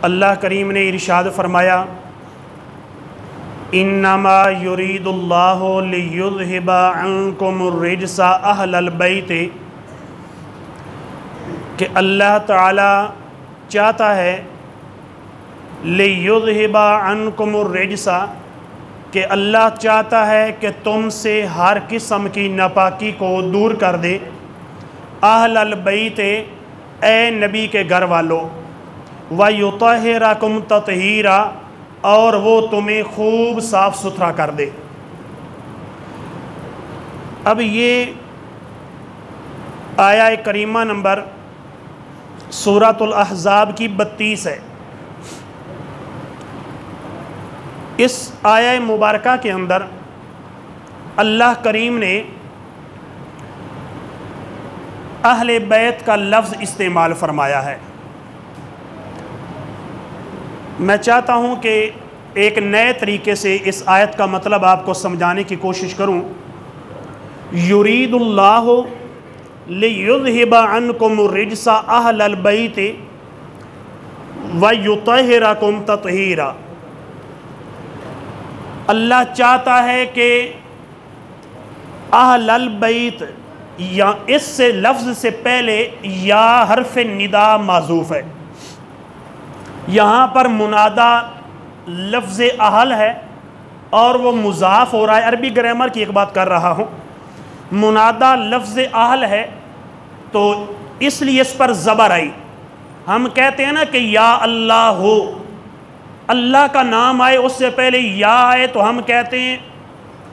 اللہ کریم نے ارشاد فرمایا انما یرید اللہ لیذھب عنکم الرجس اہل البیت، کہ اللہ تعالی چاہتا ہے لیذھب عنکم الرجس، کہ اللہ چاہتا ہے کہ تم سے ہر قسم کی ناپاکی کو دور کر دے، اہل البیت اے نبی کے گھر والوں، وَيُطَهِّرَكُمْ تَطْهِيرًا، اور وہ تمہیں خوب صاف ستھرا کر دے۔ اب یہ آیہ کریمہ نمبر سورۃ الاحزاب کی 32 ہے۔ اس آیہ مبارکہ کے اندر اللہ کریم نے اہل بیت کا لفظ استعمال فرمایا ہے۔ میں چاہتا ہوں کہ ایک نئے طریقے سے اس آیت کا مطلب آپ کو سمجھانے کی کوشش کروں۔ یرید اللہ لیذھب عنکم الرجس اہل البیت ویطہرکم تطہیرا، اللہ چاہتا ہے کہ اہل البیت، یا اس سے لفظ سے پہلے یا حرف ندا معذوف ہے، یہاں پر منادا لفظ اہل ہے اور وہ مضاف ہو رہا ہے۔ عربی گرامر کی ایک بات کر رہا ہوں، منادا لفظ اہل ہے تو اس لیے اس پر زبر آئی۔ ہم کہتے ہیں نا کہ یا اللہ ہو، اللہ کا نام آئے اس سے پہلے یا آئے تو ہم کہتے ہیں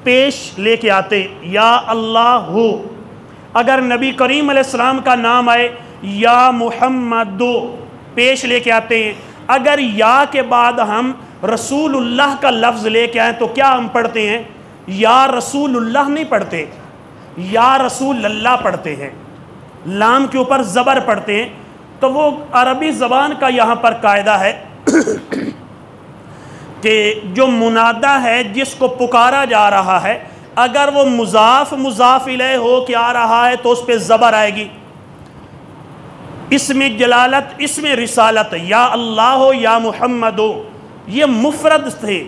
پیش لے کے آتے یا اللہ ہو۔ اگر نبی کریم علیہ السلام کا نام آئے یا محمد پیش لے کے آتے ہیں۔ اگر یا کے بعد ہم رسول اللہ کا لفظ لے کے آئیں تو کیا ہم پڑھتے ہیں؟ یا رسول اللہ نہیں پڑھتے، یا رسول اللہ پڑھتے ہیں، لام کے اوپر زبر پڑھتے ہیں۔ تو وہ عربی زبان کا یہاں پر قاعدہ ہے کہ جو منادہ ہے جس کو پکارا جا رہا ہے، اگر وہ مضاف الیہ ہو کے آ رہا ہے تو اس پہ زبر آئے گی۔ اسم جلالت، اسم رسالت، یا اللہ ہو یا محمد ہو، یہ مفرد تھے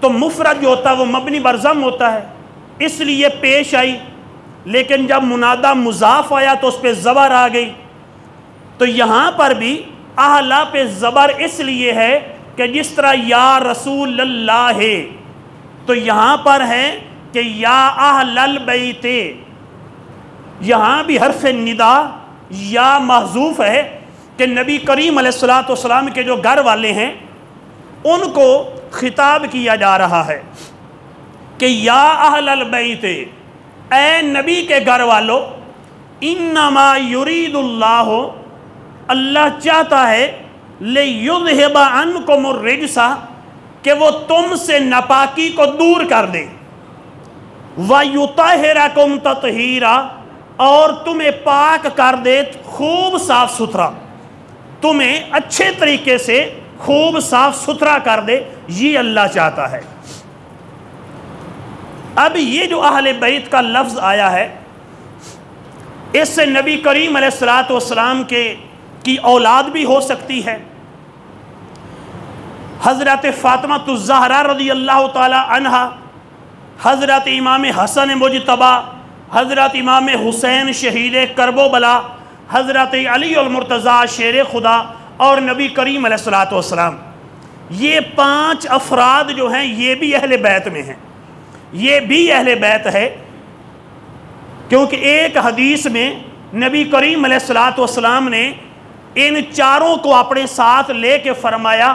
تو مفرد جو ہوتا ہے وہ مبنی بر ضم ہوتا ہے، اس لیے پیش آئی۔ لیکن جب منادہ مضاف آیا تو اس پہ زبر آ گئی۔ تو یہاں پر بھی اہلا پہ زبر اس لیے ہے کہ جس طرح یا رسول اللہ ہے تو یہاں پر ہے کہ یا اہل البیت، یہاں بھی حرف ندا یا محذوف ہے کہ نبی کریم علیہ السلام کے جو گھر والے ہیں ان کو خطاب کیا جا رہا ہے کہ یا اہل البیت، اے نبی کے گھر والو، انما یرید اللہ، اللہ چاہتا ہے لیذھب عنکم الرجس، کہ وہ تم سے ناپاکی کو دور کر دے، وَيُطَهِرَكُمْ تَطْهِيرًا، اور تمہیں پاک کر دے خوب صاف ستھرا، تمہیں اچھے طریقے سے خوب صاف ستھرا کر دے، یہ اللہ چاہتا ہے۔ اب یہ جو اہل بیت کا لفظ آیا ہے اس سے نبی کریم علیہ السلام کی اولاد بھی ہو سکتی ہے۔ حضرت فاطمہ الزہرا رضی اللہ تعالی عنہا، حضرت امام حسن مجتبی، حضرت امام حسین شہید کرب و بلا، حضرت علی المرتضیٰ شیر خدا، اور نبی کریم علیہ السلام، یہ 5 افراد جو ہیں یہ بھی اہل بیت میں ہیں، یہ بھی اہل بیت ہے۔ کیونکہ ایک حدیث میں نبی کریم علیہ السلام نے ان چاروں کو اپنے ساتھ لے کے فرمایا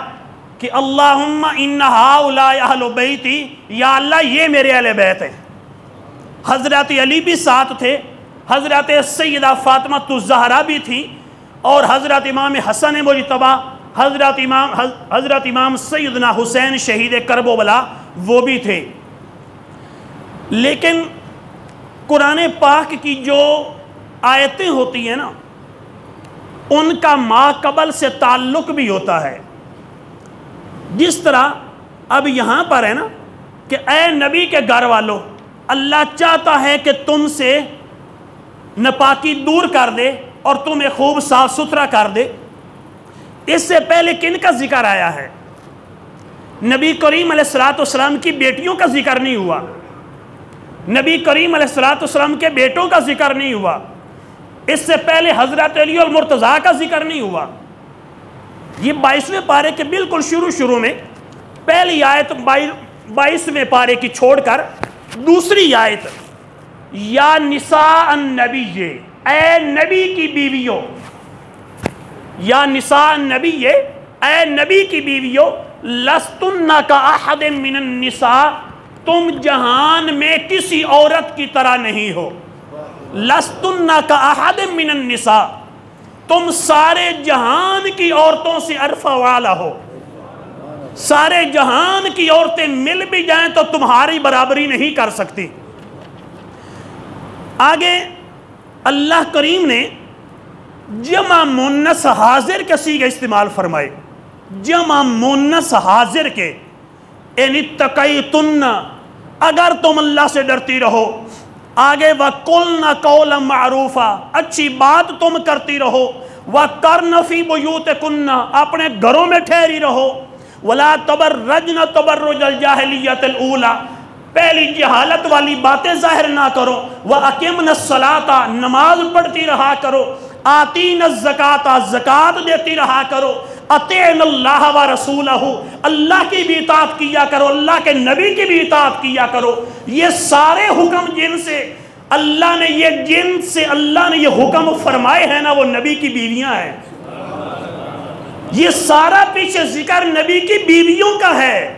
کہ اللہم ان ہؤلاء اہل بیتی، یا اللہ یہ میرے اہل بیت ہیں۔ حضرت علی بھی ساتھ تھے، حضرت سیدہ فاطمہ الزہرا بھی تھی، اور حضرت امام حسن مجتبی، حضرت امام سیدنا حسین شہید کرب و بلا وہ بھی تھے۔ لیکن قرآن پاک کی جو آیتیں ہوتی ہیں نا ان کا ما قبل سے تعلق بھی ہوتا ہے۔ جس طرح اب یہاں پر ہے نا کہ اے نبی کے گھر والوں، اللہ چاہتا ہے کہ تم سے ناپاکی دور کر دے اور تمہیں خوب صاف ستھرا کر دے۔ اس سے پہلے کن کا ذکر آیا ہے؟ نبی کریم علیہ السلام کی بیٹیوں کا ذکر نہیں ہوا، نبی کریم علیہ السلام کے بیٹوں کا ذکر نہیں ہوا، اس سے پہلے حضرت علی اور مرتضیٰ کا ذکر نہیں ہوا۔ یہ 22ویں پارے کے بالکل شروع میں پہلی آیت 22ویں پارے کی چھوڑ کر دوسری آیت، یا نساء النبی، اے نبی کی بیویوں، یا نساء النبی، اے نبی کی بیویوں، لستن کاحد من النساء، تم جہان میں کسی عورت کی طرح نہیں ہو، لستن کاحد من النساء، تم سارے جہان کی عورتوں سے عرفہ والا ہو، سارے جہان کی عورتیں مل بھی جائیں تو تمہاری برابری نہیں کر سکتی۔ آگے اللہ کریم نے جمع مونس حاضر کے صیغے استعمال فرمائے، جمع مونس حاضر کے، ان اتقیتن، اگر تم اللہ سے ڈرتی رہو، آگے وَقُلْنَ قَوْلًا مَعْرُوفًا، اچھی بات تم کرتی رہو، وَقَرْنَ فِي بُيُوتِكُنَّ، اپنے گھروں میں ٹھہری رہو، وَلَا تَبَرَّجْنَ تَبَرُّجَ الْجَاهِلِيَّةِ الْأُولَى، پہلی جہالت والی باتیں ظاہر نہ کرو، وَأَقِمْنَ الصَّلَاةَ، نماز پڑھتی رہا کرو، آتین الزکاة، زکاة دیتی رہا کرو، اطیعن اللہ ورسولہ، اللہ کی بھی اطاعت کیا کرو، اللہ کے نبی کی بھی اطاعت کیا کرو۔ یہ سارے حکم جن سے اللہ نے یہ حکم فرمائے ہیں نا، وہ نبی کی بیویاں ہیں۔ یہ سارا پیچھے ذکر نبی کی بیویوں کا ہے۔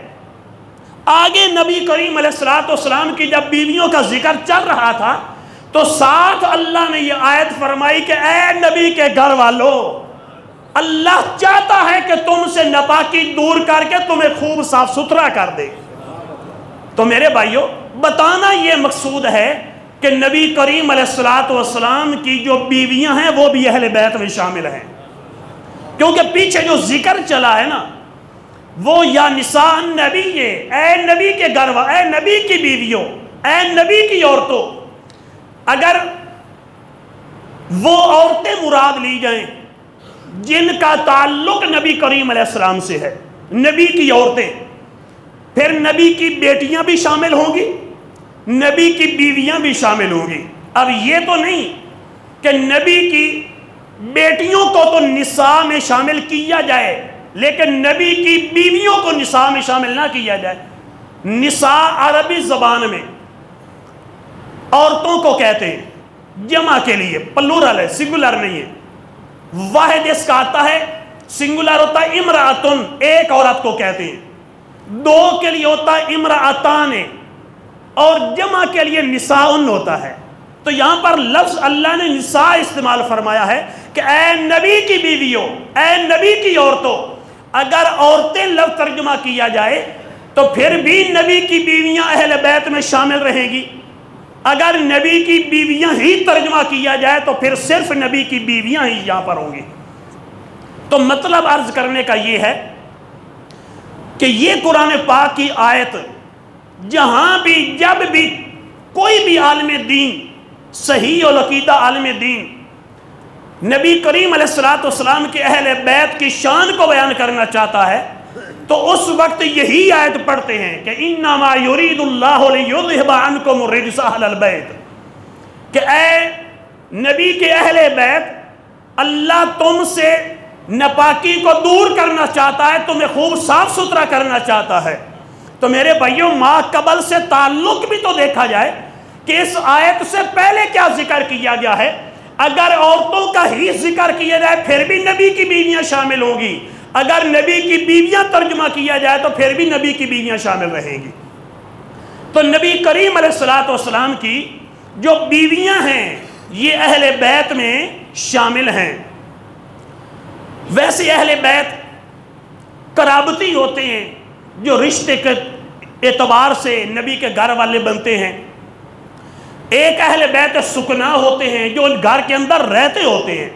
آگے نبی کریم علیہ السلام کی جب بیویوں کا ذکر چل رہا تھا تو ساتھ اللہ نے یہ آیت فرمائی کہ اے نبی کے گھر والوں، اللہ چاہتا ہے کہ تم سے ناپاکی دور کر کے تمہیں خوب صاف ستھرا کر دے۔ تو میرے بھائیوں، بتانا یہ مقصود ہے کہ نبی کریم علیہ السلام کی جو بیویاں ہیں وہ بھی اہل بیت میں شامل ہیں، کیونکہ پیچھے جو ذکر چلا ہے نا وہ یا نساء النبی، اے نبی کے گھر والوں، اے نبی کی بیویوں، اے نبی کی عورتوں، اگر وہ عورتیں مراد لی جائیں جن کا تعلق نبی کریم علیہ السلام سے ہے، نبی کی عورتیں، پھر نبی کی بیٹیاں بھی شامل ہوں گی، نبی کی بیویاں بھی شامل ہوں گی۔ اب یہ تو نہیں کہ نبی کی بیٹیوں کو تو نساء میں شامل کیا جائے لیکن نبی کی بیویوں کو نساء میں شامل نہ کیا جائے۔ نساء عربی زبان میں عورتوں کو کہتے ہیں، جمع کے لیے پلورل ہے، سنگولر نہیں ہے۔ واحد اس کا آتا ہے، سنگولر ہوتا ہے امرأتن، ایک عورت کو کہتے ہیں، دو کے لیے ہوتا ہے امرأتان، اور جمع کے لیے نساءن ہوتا ہے۔ تو یہاں پر لفظ اللہ نے نساء استعمال فرمایا ہے کہ اے نبی کی بیویوں، اے نبی کی عورتوں۔ اگر عورتیں لفظ ترجمہ کیا جائے تو پھر بھی نبی کی بیویاں اہل بیت میں شامل رہیں گی، اگر نبی کی بیویاں ہی ترجمہ کیا جائے تو پھر صرف نبی کی بیویاں ہی یہاں پر ہوں گی۔ تو مطلب عرض کرنے کا یہ ہے کہ یہ قرآن پاک کی آیت جہاں بھی جب بھی کوئی بھی عالم دین، صحیح العقیدہ عالم دین نبی کریم علیہ السلام کے اہل بیت کی شان کو بیان کرنا چاہتا ہے تو اس وقت یہی آیت پڑھتے ہیں کہ انما یرید اللہ لیذھب عنکم الرجس اہل البیت، کہ اے نبی کے اہل بیت، اللہ تم سے ناپاکی کو دور کرنا چاہتا ہے، تمہیں خوب صاف ستھرا کرنا چاہتا ہے۔ تو میرے بھائیوں، ما قبل سے تعلق بھی تو دیکھا جائے کہ اس آیت سے پہلے کیا ذکر کیا گیا ہے۔ اگر عورتوں کا ہی ذکر کیا جائے پھر بھی نبی کی بیویاں شامل ہوں گی، اگر نبی کی بیویاں ترجمہ کیا جائے تو پھر بھی نبی کی بیویاں شامل رہیں گی۔ تو نبی کریم علیہ السلام کی جو بیویاں ہیں یہ اہل بیت میں شامل ہیں۔ ویسے اہل بیت قرابتی ہوتے ہیں جو رشتے کے اعتبار سے نبی کے گھر والے بنتے ہیں، ایک اہل بیت سکنا ہوتے ہیں جو گھر کے اندر رہتے ہوتے ہیں،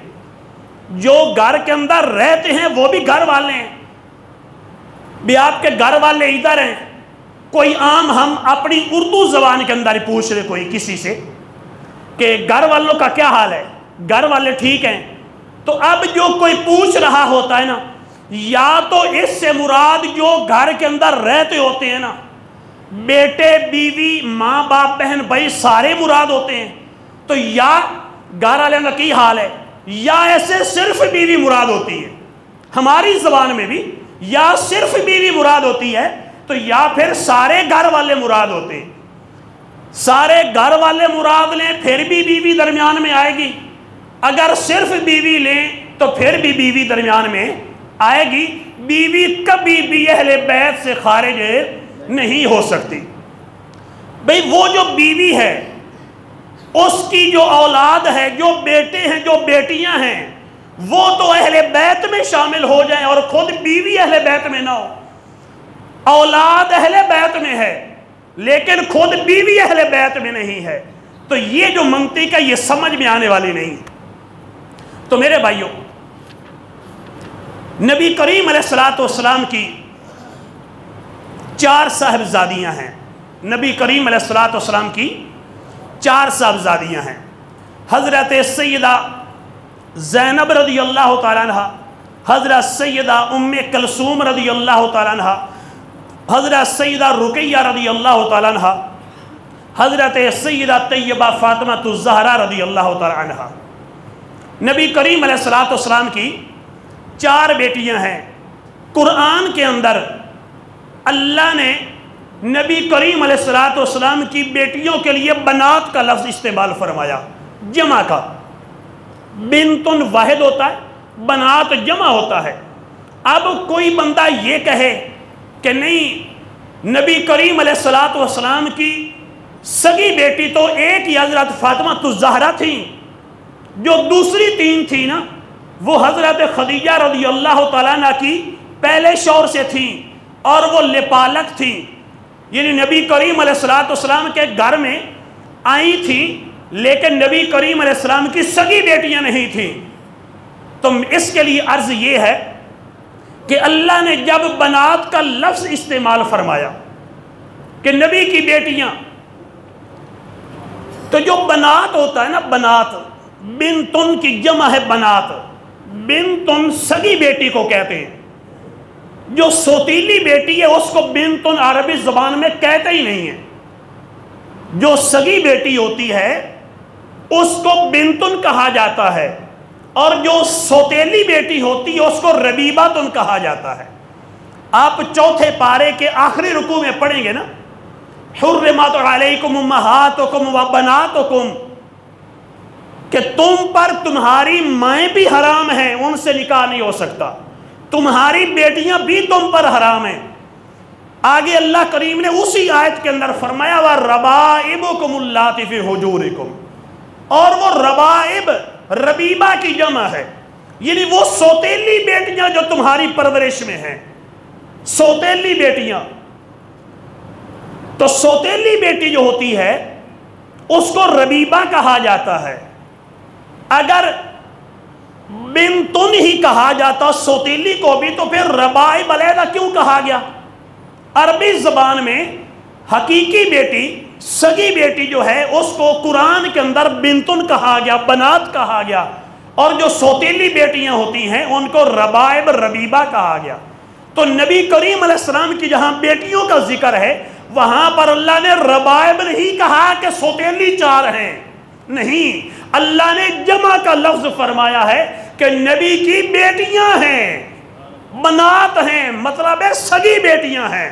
جو گھر کے اندر رہتے ہیں وہ بھی گھر والے ہیں۔ بھی آپ کے گھر والے ادھر ہیں، کوئی عام ہم اپنی اردو زبان کے اندر پوچھ رہے کوئی کسی سے کہ گھر والوں کا کیا حال ہے، گھر والے ٹھیک ہیں، تو اب جو کوئی پوچھ رہا ہوتا ہے نا یا تو اس سے مراد جو گھر کے اندر رہتے ہوتے ہیں نا، بیٹے بیوی ماں باپ بہن بھائی سارے مراد ہوتے ہیں، تو یا گھر والوں کا کی حال ہے، یا ایسے صرف بیوی مراد ہوتی ہے، ہماری زبان میں بھی یا صرف بیوی مراد ہوتی ہے، تو یا پھر سارے گھر والے مراد ہوتے ہیں۔ سارے گھر والے مراد لیں پھر بھی بیوی درمیان میں آئے گی، اگر صرف بیوی لیں تو پھر بھی بیوی درمیان میں آئے گی۔ بیوی کبھی بھی اہل بیت سے خارج نہیں ہو سکتی۔ بھئی وہ جو بیوی ہے اس کی جو اولاد ہے، جو بیٹے ہیں جو بیٹیاں ہیں، وہ تو اہل بیت میں شامل ہو جائیں اور خود بیوی اہل بیت میں نہ ہو۔ اولاد اہل بیت میں ہے لیکن خود بیوی اہل بیت میں نہیں ہے، تو یہ جو منطق ہے یہ سمجھ میں آنے والی نہیں ہے۔ تو میرے بھائیوں، نبی کریم علیہ السلام کی 4 صاحبزادیاں ہیں۔ نبی کریم علیہ السلام کی 4 صاحبزادیاں ہیں۔ حضرت سیدہ زینب رضی اللہ تعالیٰ عنہ، حضرت سیدہ ام کلثوم رضی اللہ تعالیٰ عنہ، حضرت سیدہ رقیہ رضی اللہ تعالیٰ عنہ، حضرت سیدہ طیبہ فاطمہ الزہرا رضی اللہ تعالیٰ عنہ۔ نبی کریم علیہ السلام کی 4 بیٹیاں ہیں۔ قرآن کے اندر اللہ نے نبی کریم علیہ السلام کی بیٹیوں کے لیے بنات کا لفظ استعمال فرمایا، جمع کا۔ بنتن واحد ہوتا ہے، بنات جمع ہوتا ہے۔ اب کوئی بندہ یہ کہے کہ نہیں، نبی کریم علیہ السلام کی سگی بیٹی تو ایک ہی حضرت فاطمہ الزہرا تھیں، جو دوسری 3 تھی نا وہ حضرت خدیجہ رضی اللہ تعالیٰ عنہ کی پہلے شوہر سے تھیں اور وہ لپالک تھیں، یعنی نبی کریم علیہ السلام کے گھر میں آئی تھیں لیکن نبی کریم علیہ السلام کی سگی بیٹیاں نہیں تھیں۔ تو اس کے لیے عرض یہ ہے کہ اللہ نے جب بنات کا لفظ استعمال فرمایا کہ نبی کی بیٹیاں، تو جو بنات ہوتا ہے نا، بنات بنتن کی جمع ہے بنات، بنتن سگی بیٹی کو کہتے ہیں۔ جو سوتیلی بیٹی ہے اس کو بنتن عربی زبان میں کہتے ہی نہیں ہے۔ جو سگی بیٹی ہوتی ہے اس کو بنتن کہا جاتا ہے، اور جو سوتیلی بیٹی ہوتی ہے اس کو ربیباتن کہا جاتا ہے۔ آپ 4 پارے کے آخری رکوع میں پڑھیں گے نا، حرمت علیکم امہاتکم و بناتکم، کہ تم پر تمہاری مائیں بھی حرام ہیں، ان سے نکاح نہیں ہو سکتا، تمہاری بیٹیاں بھی تم پر حرام ہیں۔ آگے اللہ کریم نے اسی آیت کے اندر فرمایا وَرَبَائِبُكُمُ اللَّاتِي فِي حُجُورِكُمْ، اور وہ ربائب ربیبہ کی جمع ہے، یعنی وہ سوتیلی بیٹیاں جو تمہاری پرورش میں ہیں، سوتیلی بیٹیاں۔ تو سوتیلی بیٹی جو ہوتی ہے اس کو ربیبہ کہا جاتا ہے۔ اگر بنتن ہی کہا جاتا سوتیلی کو بھی تو پھر ربائب علیحدہ کیوں کہا گیا؟ عربی زبان میں حقیقی بیٹی، سگی بیٹی جو ہے اس کو قرآن کے اندر بنتن کہا گیا، بنات کہا گیا، اور جو سوتیلی بیٹیاں ہوتی ہیں ان کو ربائب ربیبہ کہا گیا۔ تو نبی کریم علیہ السلام کی جہاں بیٹیوں کا ذکر ہے وہاں پر اللہ نے ربائب نہیں کہا کہ سوتیلی 4 ہیں، نہیں، اللہ نے جمع کا لفظ فرمایا ہے کہ نبی کی بیٹیاں ہیں، بنات ہیں، مطلب ہے سگی بیٹیاں ہیں۔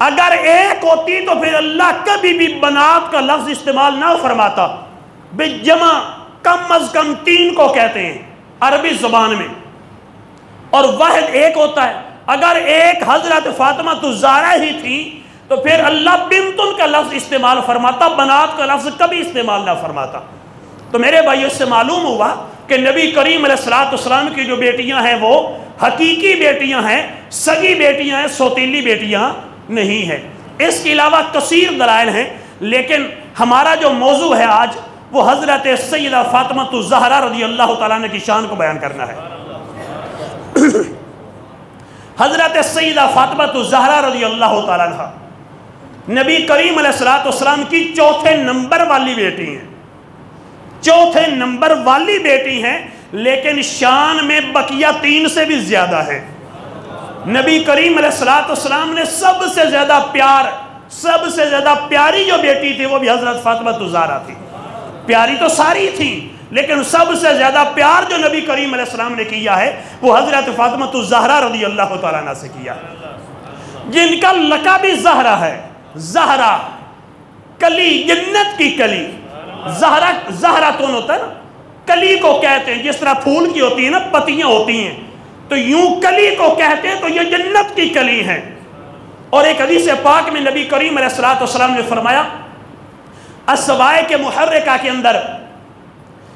اگر ایک ہوتی تو پھر اللہ کبھی بھی بنات کا لفظ استعمال نہ فرماتا۔ بے جمع کم از کم 3 کو کہتے ہیں عربی زبان میں، اور واحد ایک ہوتا ہے۔ اگر ایک حضرت فاطمہ الزہرا ہی تھی تو پھر اللہ بنتن کا لفظ استعمال فرماتا، بنات کا لفظ کبھی استعمال نہ فرماتا۔ تو میرے بھائیوں سے معلوم ہوا کہ نبی کریم علیہ السلام کی جو بیٹیاں ہیں وہ حقیقی بیٹیاں ہیں، سگی بیٹیاں ہیں، سوتیلی بیٹیاں نہیں ہیں۔ اس کے علاوہ کثیر دلائل ہیں، لیکن ہمارا جو موضوع ہے آج وہ حضرت سیدہ فاطمہ الزہرا رضی اللہ تعالیٰ عنہ کی شان کو بیان کرنا ہے۔ حضرت سیدہ فاطمہ الزہرا رضی اللہ تعالیٰ عنہ نبی کریم علیہ السلام کی 4 نمبر والی بیٹی ہیں، 4 نمبر والی بیٹی ہیں، لیکن شان میں بقیہ 3 سے بھی زیادہ ہے۔ نبی کریم علیہ السلام نے سب سے زیادہ پیاری جو بیٹی تھی وہ بھی حضرت فاطمہ الزہرا تھی۔ پیاری تو ساری تھی، لیکن سب سے زیادہ پیار جو نبی کریم علیہ السلام نے کیا ہے وہ حضرت فاطمہ الزہرا رضی اللہ تعالیٰ عنہ سے کیا ہے، جن کا لقب بھی زہرا ہے۔ زہرا کلی، جنت کی کلی۔ زہرا کون ہوتا ہے نا؟ کلی کو کہتے ہیں، جس طرح پھول کی ہوتی ہیں نا پتیاں ہوتی ہیں، تو یوں کلی کو کہتے ہیں، تو یہ جنت کی کلی ہیں۔ اور ایک حدیث پاک میں نبی کریم علیہ السلام نے فرمایا، السوائق محرکہ کے اندر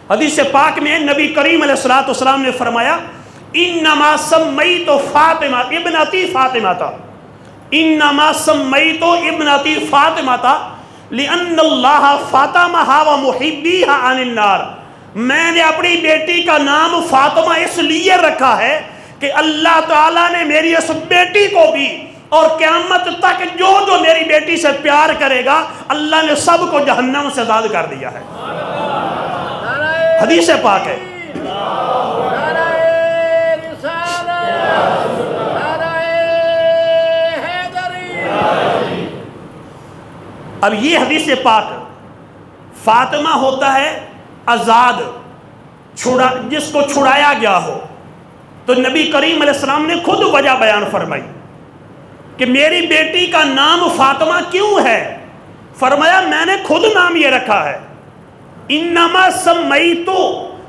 حدیث پاک میں نبی کریم علیہ السلام نے فرمایا، انما سمیت فاطمہ ابنتی فاطمہ، انما سمیت ابنتی فاطمہ لأن اللہ فاطمہ و محبیہا عن النار۔ میں نے اپنی بیٹی کا نام فاطمہ اس لیے رکھا ہے کہ اللہ تعالیٰ نے میری اس بیٹی کو بھی اور قیامت تک جو میری بیٹی سے پیار کرے گا اللہ نے سب کو جہنم سے آزاد کر دیا ہے۔ حدیث پاک ہے۔ اب یہ حدیث پاک فاطمہ ہوتا ہے آزاد، جس کو چھڑایا گیا ہو، تو نبی کریم علیہ السلام نے خود وجہ بیان فرمائی کہ میری بیٹی کا نام فاطمہ کیوں ہے؟ فرمایا میں نے خود نام یہ رکھا ہے، انما سمیتو،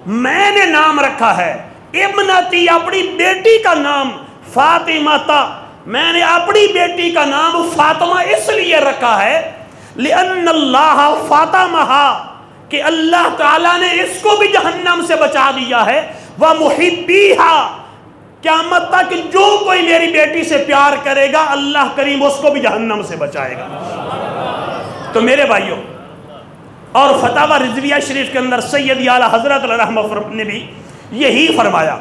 میں نے نام رکھا ہے، ابنتی اپنی بیٹی کا نام، فاطمہ تا، میں نے اپنی بیٹی کا نام فاطمہ اس لیے رکھا ہے لأن اللہ فاطمہ، کہ اللہ تعالیٰ نے اس کو بھی جہنم سے بچا دیا ہے، وَمُحِبِّيهَا، قیامت تک جو کوئی میری بیٹی سے پیار کرے گا اللہ کریم اس کو بھی جہنم سے بچائے گا۔ تو میرے بھائیوں، اور فتاوی رضویہ شریف کے اندر سید اعلیٰ حضرت علیہ رحمہ نے بھی یہی فرمایا،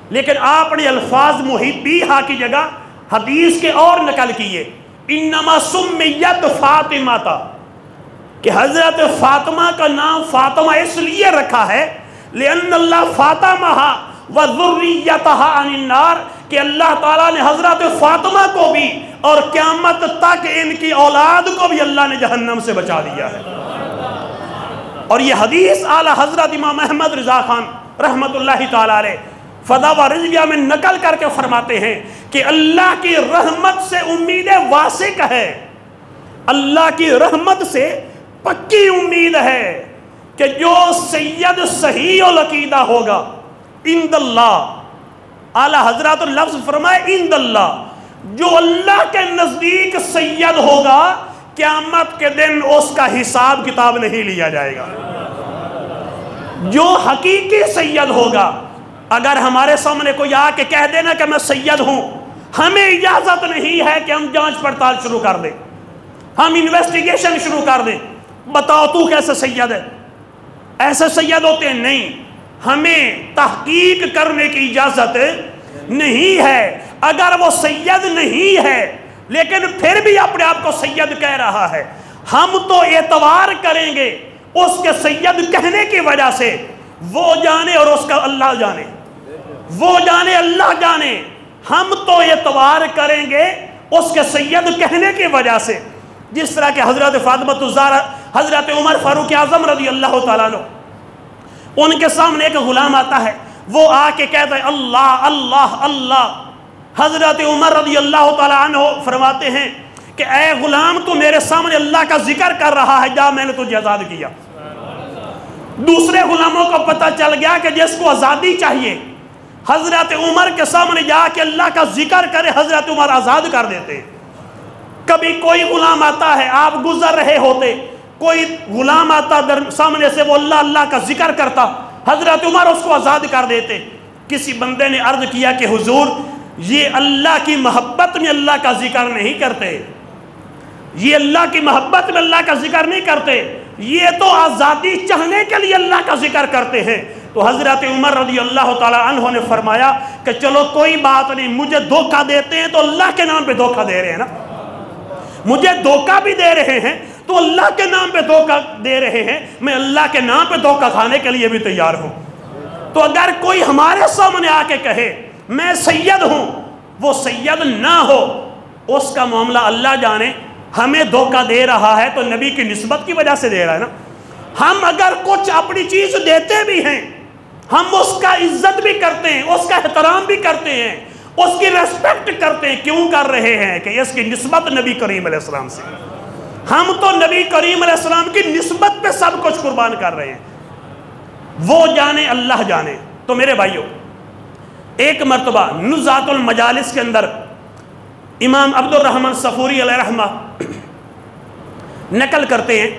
لیکن آپ نے الفاظ محبیہا کی جگہ حدیث کے اور نقل کیے، انما سمیت فاطمہ تا، کہ حضرت فاطمہ کا نام فاطمہ اس لیے رکھا ہے لأن اللہ فاطمہ وذریتہا عن النار، کہ اللہ تعالیٰ نے حضرت فاطمہ کو بھی اور قیامت تک ان کی اولاد کو بھی اللہ نے جہنم سے بچا دیا ہے۔ اور یہ حدیث اعلیٰ حضرت امام احمد رضا خان رحمت اللہ تعالیٰ علیہ فتاوی رضویہ میں نقل کر کے فرماتے ہیں کہ اللہ کی رحمت سے امید واسق ہے، اللہ کی رحمت سے پکی امید ہے کہ جو سید صحیح العقیدہ ہوگا عند اللہ، اعلیٰ حضرات لفظ فرمائے عند اللہ، جو اللہ کے نزدیک سید ہوگا قیامت کے دن اس کا حساب کتاب نہیں لیا جائے گا۔ جو حقیقی سید ہوگا، اگر ہمارے سامنے کوئی آ کے کہہ دینا کہ میں سید ہوں، ہمیں اجازت نہیں ہے کہ ہم جانچ پڑتال شروع کر دیں، ہم انویسٹیگیشن شروع کر دیں، بتاؤ تو کیسے سید ہے، ایسے سید ہوتے ہیں؟ نہیں، ہمیں تحقیق کرنے کی اجازت نہیں ہے۔ اگر وہ سید نہیں ہے لیکن پھر بھی اپنے آپ کو سید کہہ رہا ہے، ہم تو اعتبار کریں گے اس کے سید کہنے کی وجہ سے، وہ جانے اور اس کا اللہ جانے، وہ جانے اللہ جانے، ہم تو اعتبار کریں گے اس کے سید کہنے کی وجہ سے۔ جس طرح کہ حضرت فاطمہ الزہرا، حضرت عمر فاروق اعظم رضی اللہ تعالیٰ عنہ، ان کے سامنے ایک غلام آتا ہے، وہ آ کے کہتا ہے اللہ اللہ اللہ۔ حضرت عمر رضی اللہ تعالیٰ عنہ فرماتے ہیں کہ اے غلام تو میرے سامنے اللہ کا ذکر کر رہا ہے، جا میں نے تجھے آزاد کیا۔ دوسرے غلاموں کو پتہ چل گیا کہ جس کو آزادی چاہیے حضرت عمر کے سامنے جا کے اللہ کا ذکر کرے، حضرت عمر آزاد کر دیتے۔ کبھی کوئی غلام آتا ہے، آپ گزر رہے ہوتے، کوئی غلام آتا سامنے سے، وہ اللہ اللہ کا ذکر کرتا، حضرت عمر اس کو آزاد کر دیتے۔ کسی بندے نے عرض کیا کہ حضور یہ اللہ کی محبت میں اللہ کا ذکر نہیں کرتے، یہ اللہ کی محبت میں اللہ کا ذکر نہیں کرتے، یہ تو آزادی چاہنے کے لیے اللہ کا ذکر کرتے ہیں۔ تو حضرت عمر رضی اللہ تعالیٰ عنہ نے فرمایا کہ چلو کوئی بات نہیں، مجھے دھوکہ دیتے ہیں تو اللہ کے نام پہ دھوکہ دے رہے ہیں نا، مجھے دھوکہ بھی دے رہے ہیں تو اللہ کے نام پہ دھوکہ دے رہے ہیں، میں اللہ کے نام پہ دھوکہ کھانے کے لیے بھی تیار ہوں۔ تو اگر کوئی ہمارے سامنے آ کے کہے میں سید ہوں، وہ سید نہ ہو، اس کا معاملہ اللہ جانے، ہمیں دھوکہ دے رہا ہے تو نبی کی نسبت کی وجہ سے دے رہا ہے نا۔ ہم اگر کچھ اپنی چیز دیتے بھی ہیں، ہم اس کا عزت بھی کرتے ہیں، اس کا احترام بھی کرتے ہیں، اس کی ریسپیکٹ کرتے ہیں، کیوں کر رہے ہیں کہ اس کی نسبت نبی کریم علیہ السلام سے۔ ہم تو نبی کریم علیہ السلام کی نسبت پہ سب کچھ قربان کر رہے ہیں، وہ جانے اللہ جانے۔ تو میرے بھائیوں، ایک مرتبہ نزہۃ المجالس کے اندر امام عبد الرحمن صفوری علیہ رحمہ نقل کرتے ہیں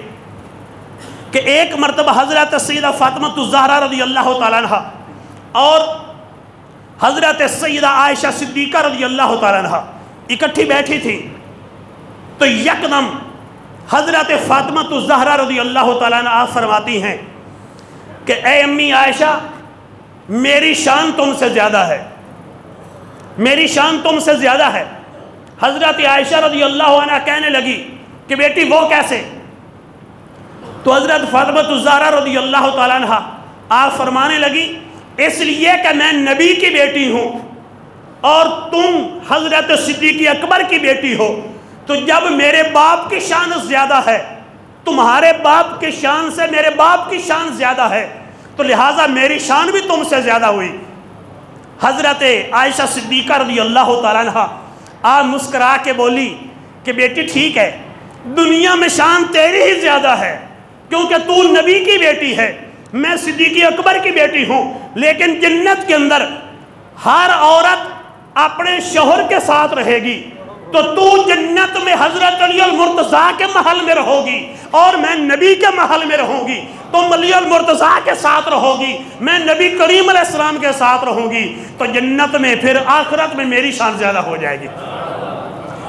کہ ایک مرتبہ حضرت سیدہ فاطمہ الزہرا رضی اللہ تعالیٰ عنہ اور حضرت سیدہ عائشہ صدیقہ رضی اللہ تعالیٰ عنہ اکٹھی بیٹھی تھی، تو یکدم حضرت فاطمہ الزہرا رضی اللہ تعالیٰ عنہ آپ فرماتی ہیں کہ اے امی عائشہ، میری شان تم سے زیادہ ہے، میری شان تم سے زیادہ ہے۔ حضرت عائشہ رضی اللہ عنہ کہنے لگی کہ بیٹی وہ کیسے؟ تو حضرت فاطمہ الزہرا رضی اللہ تعالیٰ عنہ آپ فرمانے لگی اس لیے کہ میں نبی کی بیٹی ہوں اور تم حضرت صدیق اکبر کی بیٹی ہو، تو جب میرے باپ کی شان زیادہ ہے، تمہارے باپ کی شان سے میرے باپ کی شان زیادہ ہے، تو لہٰذا میری شان بھی تم سے زیادہ ہوئی۔ حضرت عائشہ صدیقہ رضی اللہ تعالیٰ عنہ آپ مسکرا کے بولی کہ بیٹی ٹھیک ہے، دنیا میں شان تیری ہی زیادہ ہے کیونکہ تو نبی کی بیٹی ہے، میں صدیق اکبر کی بیٹی ہوں، لیکن جنت کے اندر ہر عورت اپنے شوہر کے ساتھ رہے گی، تو تو جنت میں حضرت علی المرتضیٰ کے محل میں رہو گی اور میں نبی کے محل میں رہوں گی، تم علی المرتضیٰ کے ساتھ رہو گی، میں نبی کریم علیہ السلام کے ساتھ رہوں گی، تو جنت میں پھر آخرت میں میری شان زیادہ ہو جائے گی۔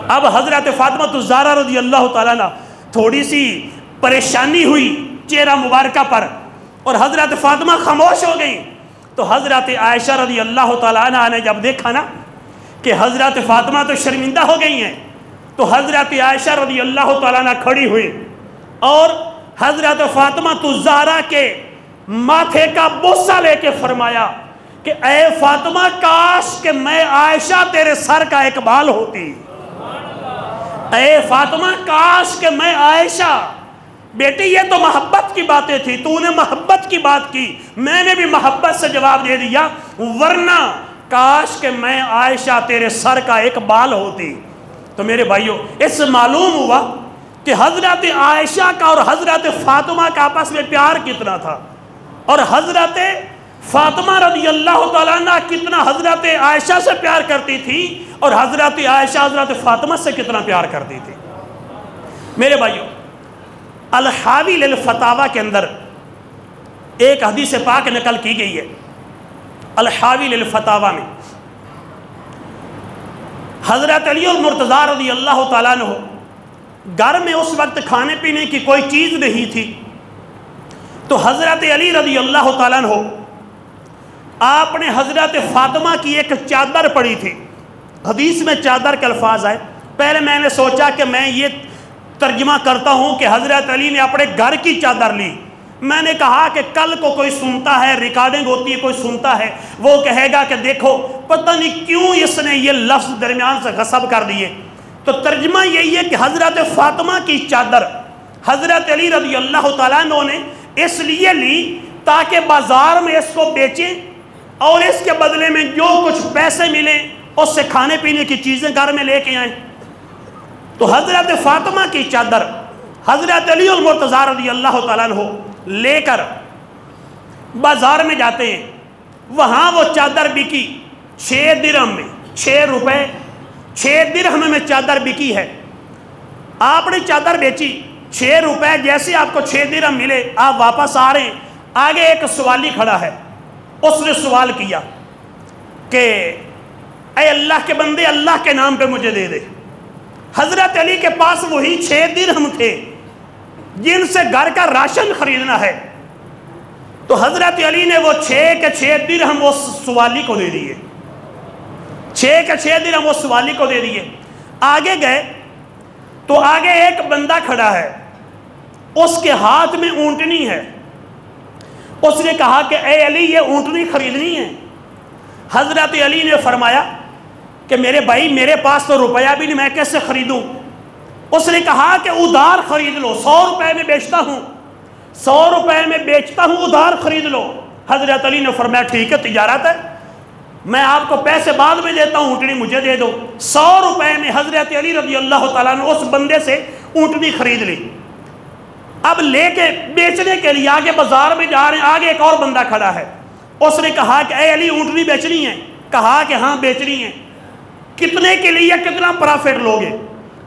اب حضرت فاطمہ الزہرا رضی اللہ تعالیٰ عنہ تھوڑی سی پریشانی ہوئی چہرہ مبارکہ پر اور حضرت فاطمہ خاموش ہو گئیں، تو حضرت عائشہ رضی اللہ تعالیٰ عنہ نے جب دیکھا نا کہ حضرت فاطمہ تو شرمندہ ہو گئی ہیں، تو حضرت عائشہ رضی اللہ تعالیٰ عنہ کھڑی ہوئی اور حضرت فاطمہ الزہرا کے ماتھے کا بوسہ لے کے فرمایا کہ اے فاطمہ، کاش کہ میں عائشہ تیرے سر کا ایک بال ہوتی، اے فاطمہ کاش کہ میں عائشہ۔ بیٹی یہ تو محبت کی باتیں تھی، تو نے محبت کی بات کی، میں نے بھی محبت سے جواب دے دیا، ورنہ کاش کہ میں عائشہ تیرے سر کا ایک بال ہوتی۔ تو میرے بھائیوں، اس سے معلوم ہوا کہ حضرت عائشہ کا اور حضرت فاطمہ کا آپس میں پیار کتنا تھا، اور حضرت فاطمہ رضی اللہ تعالیٰ عنہ کتنا حضرت عائشہ سے پیار کرتی تھی اور حضرت عائشہ حضرت فاطمہ سے کتنا پیار کرتی تھی۔ میرے بھائیوں، الحاوی للفتاوی کے اندر ایک حدیث پاک نقل کی گئی ہے۔ الحاوی للفتاوی میں حضرت علی المرتضیٰ رضی اللہ تعالیٰ عنہ گھر میں اس وقت کھانے پینے کی کوئی چیز نہیں تھی، تو حضرت علی رضی اللہ تعالیٰ عنہ آپ نے حضرت فاطمہ کی ایک چادر پڑی تھی۔ حدیث میں چادر کے الفاظ آئے، پہلے میں نے سوچا کہ میں یہ ترجمہ کرتا ہوں کہ حضرت علی نے اپنے گھر کی چادر لی، میں نے کہا کہ کل کو کوئی سنتا ہے، ریکارڈنگ ہوتی ہے، کوئی سنتا ہے، وہ کہے گا کہ دیکھو پتہ نہیں کیوں اس نے یہ لفظ درمیان سے غصب کر دیے۔ تو ترجمہ یہی ہے کہ حضرت فاطمہ کی چادر حضرت علی رضی اللہ تعالیٰ عنہ نے اس لیے لی تاکہ بازار میں اس کو بیچیں اور اس کے بدلے میں جو کچھ پیسے ملیں اس سے کھانے پینے کی چیزیں گھر میں لے کے آئیں۔ تو حضرت فاطمہ کی چادر حضرت علی المرتضیٰ رضی اللہ تعالیٰ عنہ لے کر بازار میں جاتے ہیں، وہاں وہ چادر بکی 6 درہم میں، 6 روپے 6 درہم میں چادر بکی ہے۔ آپ نے چادر بیچی 6 روپے، جیسے آپ کو 6 درہم ملے آپ واپس آ رہے ہیں، آگے ایک سوالی کھڑا ہے، اس نے سوال کیا کہ اے اللہ کے بندے، اللہ کے نام پہ مجھے دے دے۔ حضرت علی کے پاس وہی 6 درہم تھے جن سے گھر کا راشن خریدنا ہے، تو حضرت علی نے وہ 6 کے 6 درہم اس سوالی کو دے دیے، 6 کے 6 درہم اس سوالی کو دے دیے۔ آگے گئے تو آگے ایک بندہ کھڑا ہے، اس کے ہاتھ میں اونٹنی ہے، اس نے کہا کہ اے علی یہ اونٹنی خریدنی ہے؟ حضرت علی نے فرمایا کہ میرے بھائی میرے پاس تو روپیہ بھی نہیں، میں کیسے خریدوں؟ اس نے کہا کہ ادھار خرید لو، 100 روپے میں بیچتا ہوں، 100 روپے میں بیچتا ہوں، ادھار خرید لو۔ حضرت علی نے فرمایا ٹھیک ہے، تجارت ہے، میں آپ کو پیسے بعد میں دیتا ہوں، اونٹنی مجھے دے دو۔ 100 روپے میں حضرت علی رضی اللہ تعالیٰ نے اس بندے سے اونٹنی خرید لی۔ اب لے کے بیچنے کے لیے آگے بازار میں جا رہے ہیں، آگے ایک اور بندہ کھڑا ہے۔ اس نے کہا کہ اے علی اونٹنی بیچنی ہے؟ کہا کہ ہاں بیچنی ہے۔ کتنے کے لیے، کتنا پرافٹ لوگے؟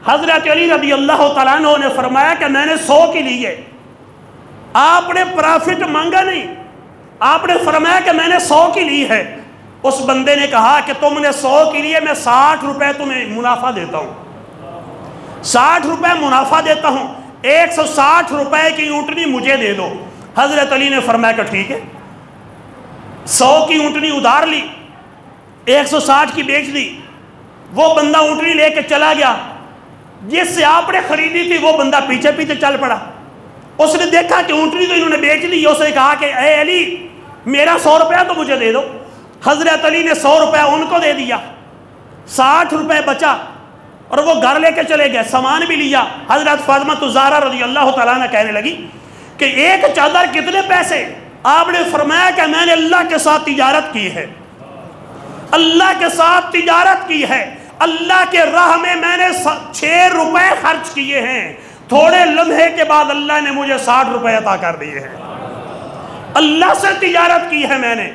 حضرت علی رضی اللہ تعالیٰ عنہ نے فرمایا کہ میں نے 100 کی لی ہے۔ آپ نے پرافٹ مانگا نہیں، آپ نے فرمایا کہ میں نے 100 کی لی ہے۔ اس بندے نے کہا کہ تم نے 100 کی لی ہے، میں 60 روپے تمہیں منافع دیتا ہوں، 60 روپے منافع دیتا ہوں، 160 روپے کی اونٹنی مجھے دے دو۔ حضرت علی نے فرمایا کہ ٹھیک ہے۔ 100 کی اونٹنی ادھار لی، 160 کی بیچ دی۔ وہ بندہ اونٹنی لے کے چلا گیا، جس سے آپ نے خریدی تھی وہ بندہ پیچھے پیچھے چل پڑا۔ اس نے دیکھا کہ اونٹنی تو انہوں نے بیچ لی، اس نے کہا کہ اے علی میرا 100 روپیہ تو مجھے دے دو۔ حضرت علی نے 100 روپیہ ان کو دے دیا، 60 روپے بچا اور وہ گھر لے کے چلے گئے، سامان بھی لیا۔ حضرت فاطمہ الزہرا رضی اللہ تعالیٰ نے کہنے لگی کہ ایک چادر کتنے پیسے؟ آپ نے فرمایا کہ میں نے اللہ کے ساتھ تجارت کی ہے، اللہ کے ساتھ تجارت کی ہے، اللہ کے راہ میں میں نے 6 روپے خرچ کیے ہیں، تھوڑے لمحے کے بعد اللہ نے مجھے 60 روپے عطا کر دیے ہیں، اللہ سے تجارت کی ہے میں نے۔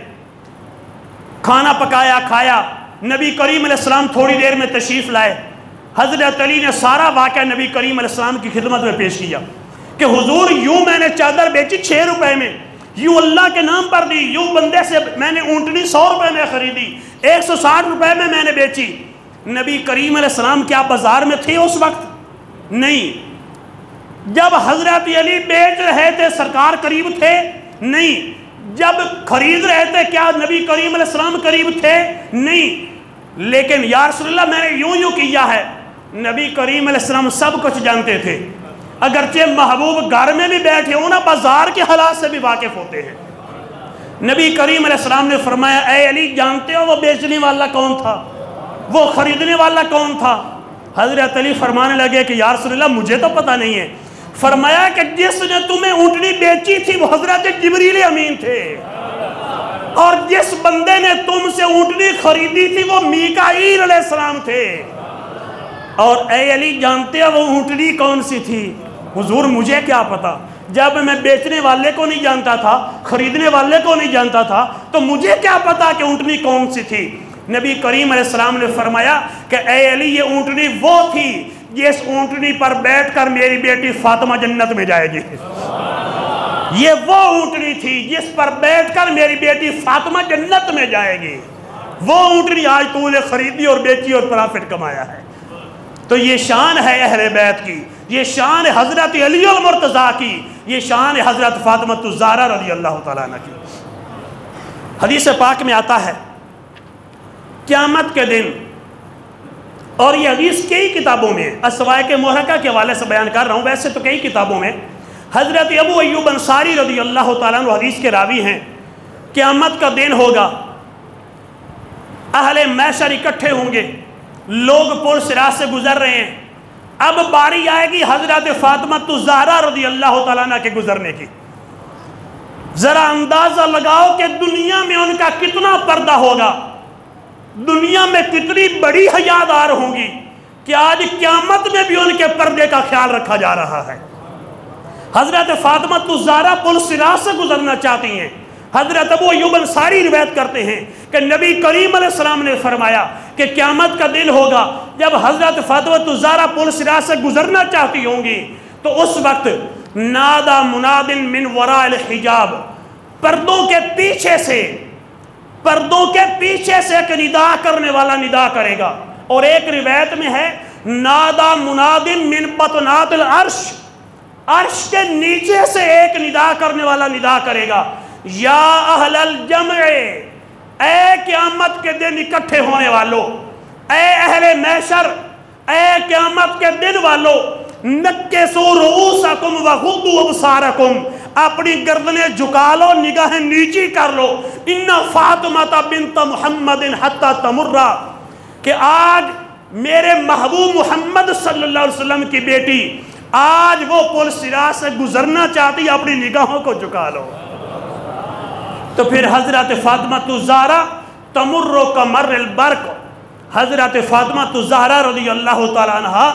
کھانا پکایا، کھایا، نبی کریم علیہ السلام تھوڑی دیر میں تشریف لائے۔ حضرت علی نے سارا واقعہ نبی کریم علیہ السلام کی خدمت میں پیش کیا کہ حضور یوں میں نے چادر بیچی 6 روپے میں، یوں اللہ کے نام پر دی، یوں بندے سے میں نے اونٹنی 100 روپے میں خریدی، 160 روپے میں نے بیچی۔ نبی کریم علیہ السلام کیا بازار میں تھے اس وقت؟ نہیں۔ جب حضرت علی بیچ رہے تھے سرکار قریب تھے؟ نہیں۔ جب خرید رہے تھے کیا نبی کریم علیہ السلام قریب تھے؟ نہیں۔ لیکن یا رسول اللہ میں نے یوں کیا ہے۔ نبی کریم علیہ السلام سب کچھ جانتے تھے، اگرچہ محبوب گھر میں بھی بیٹھے ہونا بازار کے حالات سے بھی واقف ہوتے ہیں۔ نبی کریم علیہ السلام نے فرمایا اے علی جانتے ہو وہ بیچنے والا کون تھا، وہ خریدنے والا کون تھا؟ حضرت علی فرمانے لگے کہ یا رسول اللہ مجھے تو پتہ نہیں ہے۔ فرمایا کہ جس نے تمہیں اونٹنی بیچی تھی وہ حضرت جبریل امین تھے، اور جس بندے نے تم سے اونٹنی خریدی تھی وہ میکائیل علیہ السلام تھے۔ اور اے علی جانتے ہو وہ اونٹنی کون سی تھی؟ حضور مجھے کیا پتا، جب میں بیچنے والے کو نہیں جانتا تھا، خریدنے والے کو نہیں جانتا تھا، تو مجھے کیا پتا کہ اونٹنی کون سی تھی؟ نبی کریم علیہ السلام نے فرمایا کہ اے علی یہ اونٹنی وہ تھی جس اونٹنی پر بیٹھ کر میری بیٹی فاطمہ جنت میں جائے گی، یہ وہ اونٹنی تھی جس پر بیٹھ کر میری بیٹی فاطمہ جنت میں جائے گی، وہ اونٹنی آج تو نے خریدی اور بیچی اور پرافٹ کمایا ہے۔ تو یہ شان ہے اہل بیت کی، یہ شان ہے حضرت علی المرتضیٰ کی، یہ شان ہے حضرت فاطمہ الزہرا رضی اللہ تعالیٰ عنہ کی۔ حدیث پاک میں آتا ہے قیامت کے دن، اور یہ حدیث کئی کتابوں میں اسوائق محرقہ کے حوالے سے بیان کر رہا ہوں، ویسے تو کئی کتابوں میں، حضرت ابو ایوب انصاری رضی اللہ تعالیٰ عنہ حدیث کے راوی ہیں، قیامت کا دن ہوگا، اہل محشر اکٹھے ہوں گے، لوگ پل صراط سے گزر رہے ہیں، اب باری آئے گی حضرت فاطمہ الزہرا رضی اللہ تعالیٰ عنہ کے گزرنے کی۔ ذرا اندازہ لگاؤ کہ دنیا میں ان کا کتنا پردہ ہوگا، دنیا میں کتنی بڑی حیادار ہوں گی کہ آج قیامت میں بھی ان کے پردے کا خیال رکھا جا رہا ہے۔ حضرت فاطمہ الزہرا پل صراط سے گزرنا چاہتی ہیں۔ حضرت ابو ایوب انصاری روایت کرتے ہیں کہ نبی کریم علیہ السلام نے فرمایا کہ قیامت کا دن ہوگا جب حضرت فاطمہ الزہرا پل صراط سے گزرنا چاہتی ہوں گی، تو اس وقت نادا مناد من وراء الحجاب، پردوں کے پیچھے سے ایک ندا کرنے والا ندا کرے گا، اور ایک روایت میں ہے نادا مناد من بطنات العرش، عرش کے نیچے سے ایک ندا کرنے والا ندا کرے گا، یا اہل الجمع، اے قیامت کے دن اکٹھے ہونے والو، اے اہل محشر، اے قیامت کے دن والو، نکسوا رؤوسکم وغضوا ابصارکم، اپنی گردنیں جھکا لو، نگاہیں نیچی کر لو، ان فاطمہ بنت محمد حتی تمرہ، کہ آج میرے محبوب محمد صلی اللہ علیہ وسلم کی بیٹی آج وہ پل صراط سے گزرنا چاہتی، اپنی نگاہوں کو جھکا لو۔ تو پھر حضرت فاطمہ الزہرا تمر کمر البرق، حضرت فاطمہ الزہرا رضی اللہ تعالیٰ عنہ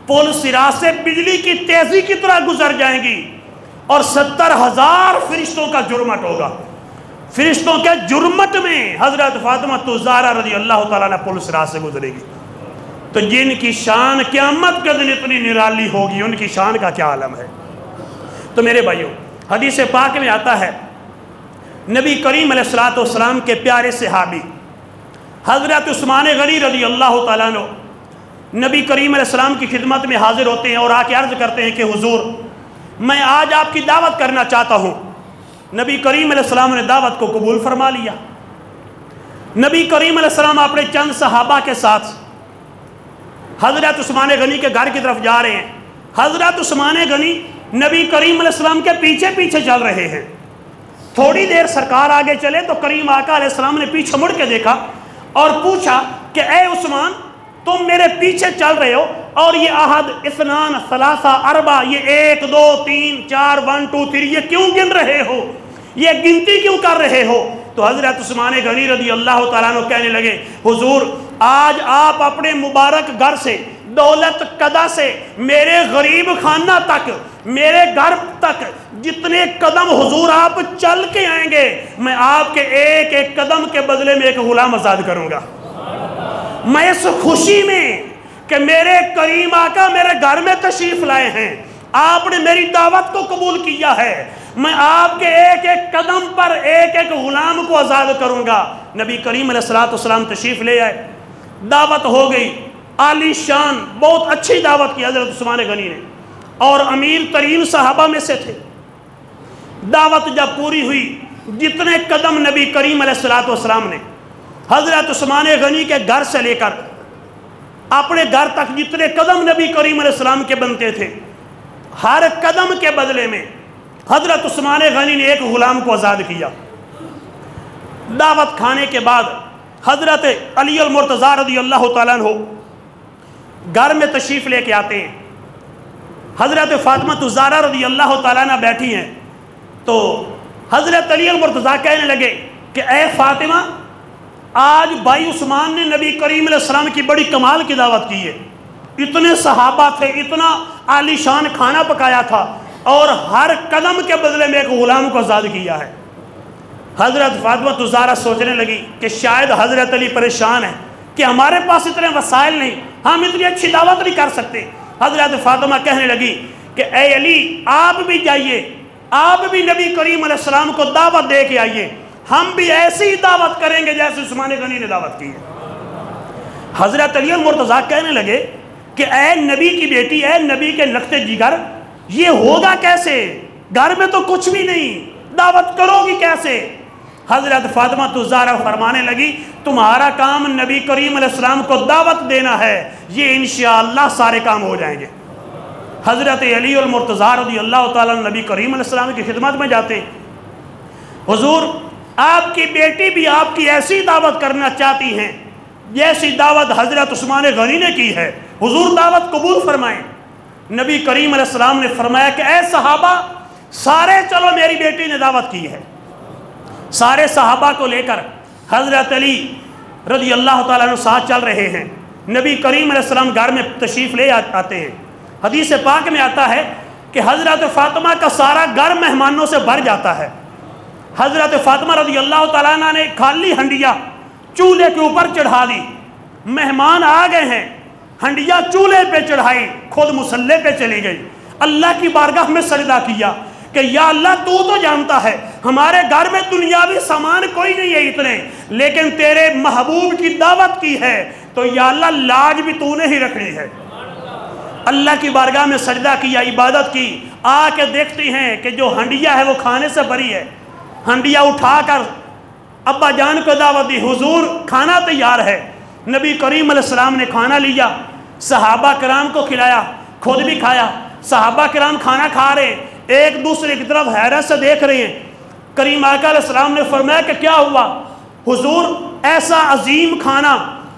پل صراط سے بجلی کی تیزی کی طرح گزر جائیں گی، اور 70,000 فرشتوں کا جرمٹ ہوگا۔ فرشتوں کے جرمٹ میں حضرت فاطمہ الزہرا رضی اللہ تعالیٰ عنہ پل صراط سے گزرے گی۔ تو جن کی شان قیامت کے دن اتنی نرالی ہوگی، ان کی شان کا کیا عالم ہے۔ تو میرے بھائیوں، حدیث پاک میں آتا ہے، نبی کریم علیہ السلام کے پیارے صحابی حضرت عثمان غنی رضی اللہ تعالیٰ عنہ نبی کریم علیہ السلام کی خدمت میں حاضر ہوتے ہیں اور آ کے عرض کرتے ہیں کہ حضور میں آج آپ کی دعوت کرنا چاہتا ہوں۔ نبی کریم علیہ السلام نے دعوت کو قبول فرما لیا۔ نبی کریم علیہ السلام اپنے چند صحابہ کے ساتھ حضرت عثمان غنی کے گھر کی طرف جا رہے ہیں۔ حضرت عثمان غنی نبی کریم علیہ السلام کے پیچھے پیچھے چل رہے ہیں۔ تھوڑی دیر سرکار آگے چلے تو کریم آقا علیہ السلام نے پیچھے مڑ کے دیکھا اور پوچھا کہ اے عثمان، تم میرے پیچھے چل رہے ہو اور یہ احد، اثنان، ثلاثہ، اربع، یہ 1 2 3 4 1 2 3 یہ کیوں گن رہے ہو، یہ گنتی کیوں کر رہے ہو؟ تو حضرت عثمان غنی رضی اللہ تعالیٰ عنہ کہنے لگے، حضور آج آپ اپنے مبارک گھر سے، دولت قدا سے میرے غریب خانہ تک، میرے گھر تک جتنے قدم حضور آپ چل کے آئیں گے، میں آپ کے ایک ایک قدم کے بدلے میں ایک غلام آزاد کروں گا۔ میں اس خوشی میں کہ میرے کریم آقا میرے گھر میں تشریف لائے ہیں، آپ نے میری دعوت کو قبول کیا ہے، میں آپ کے ایک ایک قدم پر ایک ایک غلام کو آزاد کروں گا۔ نبی کریم علیہ السلام تشریف لے آئے، دعوت ہو گئی، عالی شان بہت اچھی دعوت کی حضرت عثمان غنی نے، اور امیر ترین صحابہ میں سے تھے۔ دعوت جب پوری ہوئی، جتنے قدم نبی کریم علیہ السلام نے حضرت عثمان غنی کے گھر سے لے کر اپنے گھر تک جتنے قدم نبی کریم علیہ السلام کے بنتے تھے، ہر قدم کے بدلے میں حضرت عثمان غنی نے ایک غلام کو آزاد کیا۔ دعوت کھانے کے بعد حضرت علی المرتضیٰ رضی اللہ تعالیٰ عنہ گھر میں تشریف لے کے آتے ہیں۔ حضرت فاطمہ الزہرا رضی اللہ تعالیٰ عنہ بیٹھی ہیں، تو حضرت علی المرتضیٰ کہنے لگے کہ اے فاطمہ، آج بھائی عثمان نے نبی کریم علیہ السلام کی بڑی کمال کی دعوت کی ہے، اتنے صحابہ تھے، اتنا عالی شان کھانا پکایا تھا، اور ہر قدم کے بدلے میں ایک غلام کو آزاد کیا ہے۔ حضرت فاطمہ الزہرا سوچنے لگی کہ شاید حضرت علی پریشان ہے کہ ہمارے پاس اتنے وسائل نہیں، ہم اتنی اچھی دعوت نہیں کر سکتے۔ حضرت فاطمہ کہنے لگی کہ اے علی، آپ بھی جائیے، آپ بھی نبی کریم علیہ السلام کو دعوت دے کے آئیے، ہم بھی ایسی دعوت کریں گے جیسے عثمان غنی نے دعوت کی ہے۔ حضرت علی المرتضیٰ کہنے لگے کہ اے نبی کی بیٹی، اے نبی کے لختے جگر، یہ ہوگا کیسے؟ گھر میں تو کچھ بھی نہیں، دعوت کرو گی کیسے؟ حضرت فاطمہ الزہرا فرمانے لگی، تمہارا کام نبی کریم علیہ السلام کو دعوت دینا ہے، یہ انشاءاللہ سارے کام ہو جائیں گے۔ حضرت علی المرتضیٰ رضی اللہ تعالیٰ نبی کریم علیہ السلام کی خدمت میں جاتے، حضور آپ کی بیٹی بھی آپ کی ایسی دعوت کرنا چاہتی ہیں جیسی دعوت حضرت عثمان غنی نے کی ہے، حضور دعوت قبول فرمائیں۔ نبی کریم علیہ السلام نے فرمایا کہ اے صحابہ سارے چلو، میری بیٹی نے دعوت کی ہے۔ سارے صحابہ کو لے کر حضرت علی رضی اللہ تعالیٰ عنہ ساتھ چل رہے ہیں۔ نبی کریم علیہ السلام گھر میں تشریف لے آتے ہیں۔ حدیث پاک میں آتا ہے کہ حضرت فاطمہ کا سارا گھر مہمانوں سے بھر جاتا ہے۔ حضرت فاطمہ رضی اللہ تعالیٰ عنہ نے خالی ہنڈیا چولہے کے اوپر چڑھا دی، مہمان آ گئے ہیں، ہنڈیا چولہے پہ چڑھائی، خود مصلے پہ چلی گئی، اللہ کی بارگاہ میں سجدہ کیا کہ یا اللہ تو جانتا ہے ہمارے گھر میں دنیاوی سامان کوئی نہیں ہے اتنے، لیکن تیرے محبوب کی دعوت کی ہے تو یا اللہ لاج بھی تو نے ہی رکھنی ہے۔ اللہ کی بارگاہ میں سجدہ کیا، عبادت کی، آ کے دیکھتی ہیں کہ جو ہنڈیا ہے وہ کھانے سے بھری ہے۔ ہنڈیا اٹھا کر ابا جان کو دعوت دی، حضور کھانا تیار ہے۔ نبی کریم علیہ السلام نے کھانا لیا، صحابہ کرام کو کھلایا، خود بھی کھایا۔ صحابہ کرام کھانا کھا رہے، ایک دوسرے کی طرف حیرت سے دیکھ رہے ہیں۔ کریم آقا علیہ السلام نے فرمایا کہ کیا ہوا؟ حضور ایسا عظیم کھانا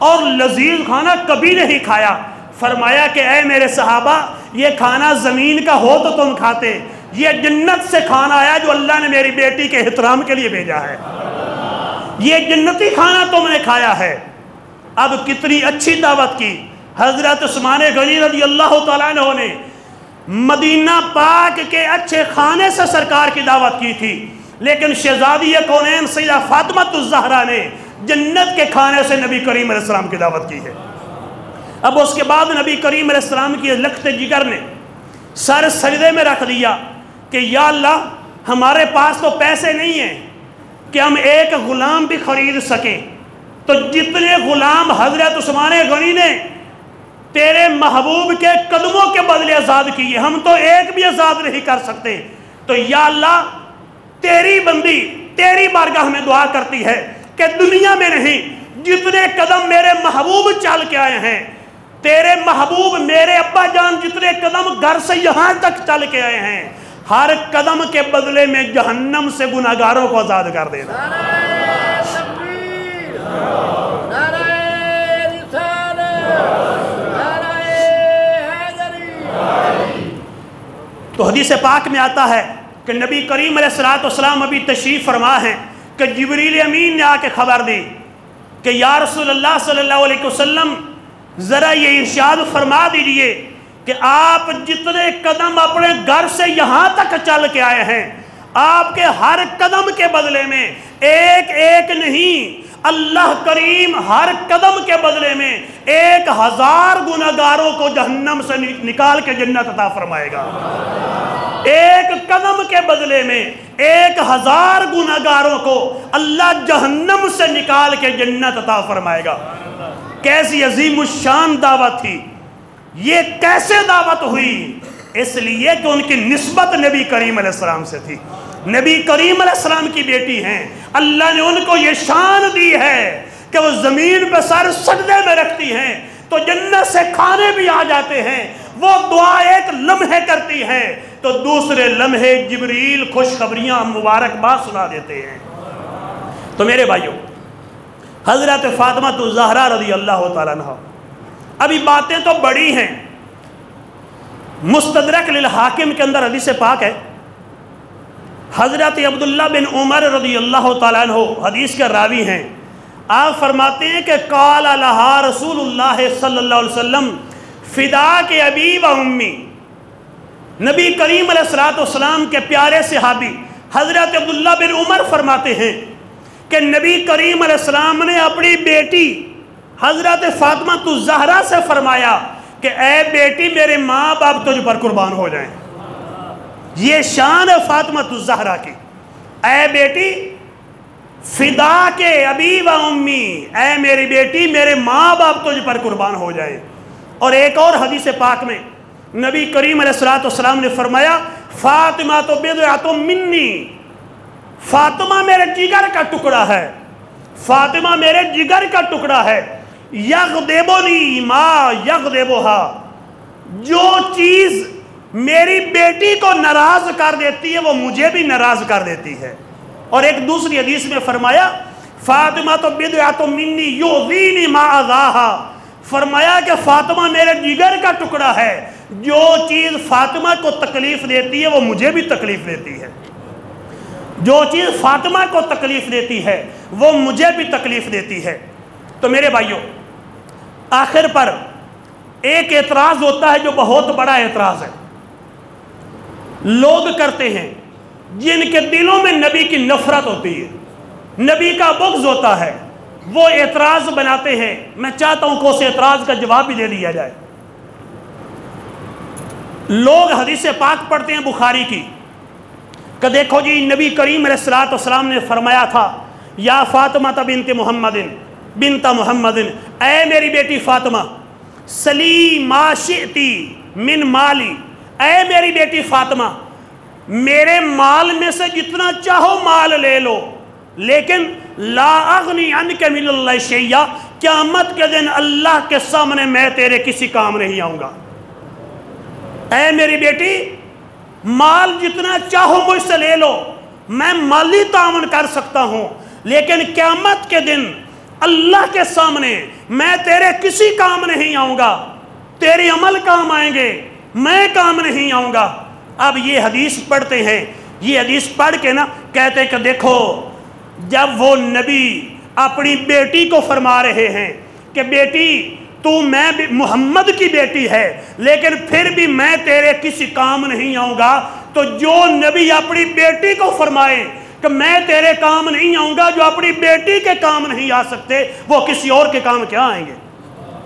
اور لذیذ کھانا کبھی نہیں کھایا۔ فرمایا کہ اے میرے صحابہ، یہ کھانا زمین کا ہو تو تم کھاتے، یہ جنت سے کھانا آیا جو اللہ نے میری بیٹی کے احترام کے لیے بھیجا ہے، یہ جنتی کھانا تم نے کھایا ہے۔ اب کتنی اچھی دعوت کی حضرت عثمان غنی رضی اللہ تعالیٰ عنہ نے، مدینہ پاک کے اچھے کھانے سے سرکار کی دعوت کی تھی، لیکن شہزادی کونین سیدہ فاطمہ الزہرا نے جنت کے کھانے سے نبی کریم علیہ السلام کی دعوت کی ہے۔ اب اس کے بعد نبی کریم علیہ السلام کی لخت جگر نے سر سجدے میں رکھ دیا کہ یا اللہ، ہمارے پاس تو پیسے نہیں ہیں کہ ہم ایک غلام بھی خرید سکیں، تو جتنے غلام حضرت عثمان غنی نے تیرے محبوب کے قدموں کے بدلے آزاد کیے، ہم تو ایک بھی آزاد نہیں کر سکتے، تو یا اللہ تیری بندی تیری بارگاہ میں دعا کرتی ہے کہ دنیا میں نہیں، جتنے قدم میرے محبوب چل کے آئے ہیں، تیرے محبوب میرے ابا جان جتنے قدم گھر سے یہاں تک چل کے آئے ہیں، ہر قدم کے بدلے میں جہنم سے گناہگاروں کو آزاد کر دینا۔ نعرہ تکبیر، نعرہ رسالت، نعرہ حیدری۔ تو حدیث پاک میں آتا ہے کہ نبی کریم علیہ السلام ابھی تشریف فرما ہیں کہ جبریل امین نے آ کے خبر دی کہ یا رسول اللہ صلی اللہ علیہ وسلم، ذرا یہ ارشاد فرما دیجئے کہ آپ جتنے قدم اپنے گھر سے یہاں تک چل کے آئے ہیں، آپ کے ہر قدم کے بدلے میں ایک ایک نہیں، اللہ کریم ہر قدم کے بدلے میں 1000 گناہگاروں کو جہنم سے نکال کے جنت عطا فرمائے گا۔ ایک قدم کے بدلے میں 1000 گناہگاروں کو اللہ جہنم سے نکال کے جنت عطا فرمائے گا۔ کیسی عظیم الشان دعوت تھی، یہ کیسے دعوت ہوئی؟ اس لیے کہ ان کی نسبت نبی کریم علیہ السلام سے تھی، نبی کریم علیہ السلام کی بیٹی ہیں، اللہ نے ان کو یہ شان دی ہے کہ وہ زمین پہ سر سجدے میں رکھتی ہیں تو جنت سے کھانے بھی آ جاتے ہیں، وہ دعا ایک لمحے کرتی ہیں تو دوسرے لمحے جبریل خوشخبریاں مبارکباد سنا دیتے ہیں۔ تو میرے بھائیوں، حضرت فاطمہ الزہرا رضی اللہ تعالیٰ عنہ، ابھی باتیں تو بڑی ہیں، مستدرک للحاکم کے اندر حدیث پاک ہے، حضرت عبداللہ بن عمر رضی اللہ تعالیٰ عنہ حدیث کے راوی ہیں، آپ فرماتے ہیں کہ قال لہا رسول اللہ صلی اللہ علیہ وسلم فدا کے ابی و امی، نبی کریم علیہ السلام کے پیارے صحابی حضرت عبداللہ بن عمر فرماتے ہیں کہ نبی کریم علیہ السلام نے اپنی بیٹی حضرت فاطمہ الزہرا سے فرمایا کہ اے بیٹی میرے ماں باپ تجھ پر قربان ہو جائیں۔ یہ شان ہے فاطمہ الزہرا کی، اے بیٹی فدا کے ابی و امی، اے میری بیٹی میرے ماں باپ تجھ پر قربان ہو جائیں۔ اور ایک اور حدیث پاک میں نبی کریم علیہ السلام نے فرمایا فاطمہ تو بضعۃ منی، فاطمہ میرے جگر کا ٹکڑا ہے، فاطمہ میرے جگر کا ٹکڑا ہے، یغضبنی ما یغضبھا، جو چیز میری بیٹی کو ناراض کر دیتی ہے وہ مجھے بھی ناراض کر دیتی ہے۔ اور ایک دوسری حدیث میں فرمایا فاطمہ تو بضعۃ منی یؤذینی ما اذاھا، فرمایا کہ فاطمہ میرے جگر کا ٹکڑا ہے، جو چیز فاطمہ کو تکلیف دیتی ہے وہ مجھے بھی تکلیف دیتی ہے، جو چیز فاطمہ کو تکلیف دیتی ہے وہ مجھے بھی تکلیف دیتی ہے۔ تو میرے بھائیوں، آخر پر ایک اعتراض ہوتا ہے جو بہت بڑا اعتراض ہے، لوگ کرتے ہیں جن کے دلوں میں نبی کی نفرت ہوتی ہے، نبی کا بغض ہوتا ہے، وہ اعتراض بناتے ہیں۔ میں چاہتا ہوں کہ اس اعتراض کا جواب بھی دے دیا جائے۔ لوگ حدیث پاک پڑھتے ہیں بخاری کی کہ دیکھو جی نبی کریم علیہ السلام نے فرمایا تھا یا فاطمہ بنت محمد بنت محمد، اے میری بیٹی فاطمہ سلی ما شئتی من مالی، اے میری بیٹی فاطمہ میرے مال میں سے جتنا چاہو مال لے لو، لیکن لا اغنی عنک من اللہ شیئا، قیامت کے دن اللہ کے سامنے میں تیرے کسی کام نہیں آؤں گا۔ اے میری بیٹی مال جتنا چاہو مجھ سے لے لو، میں مالی تعاون کر سکتا ہوں، لیکن قیامت کے دن اللہ کے سامنے میں تیرے کسی کام نہیں آؤں گا، تیرے عمل کام آئیں گے، میں کام نہیں آؤں گا۔ اب یہ حدیث پڑھتے ہیں، یہ حدیث پڑھ کے نا کہتے کہ دیکھو، جب وہ نبی اپنی بیٹی کو فرما رہے ہیں کہ بیٹی تو میں بھی محمد کی بیٹی ہے لیکن پھر بھی میں تیرے کسی کام نہیں آؤں گا، تو جو نبی اپنی بیٹی کو فرمائے کہ میں تیرے کام نہیں آؤں گا، جو اپنی بیٹی کے کام نہیں آ سکتے وہ کسی اور کے کام کیا آئیں گے؟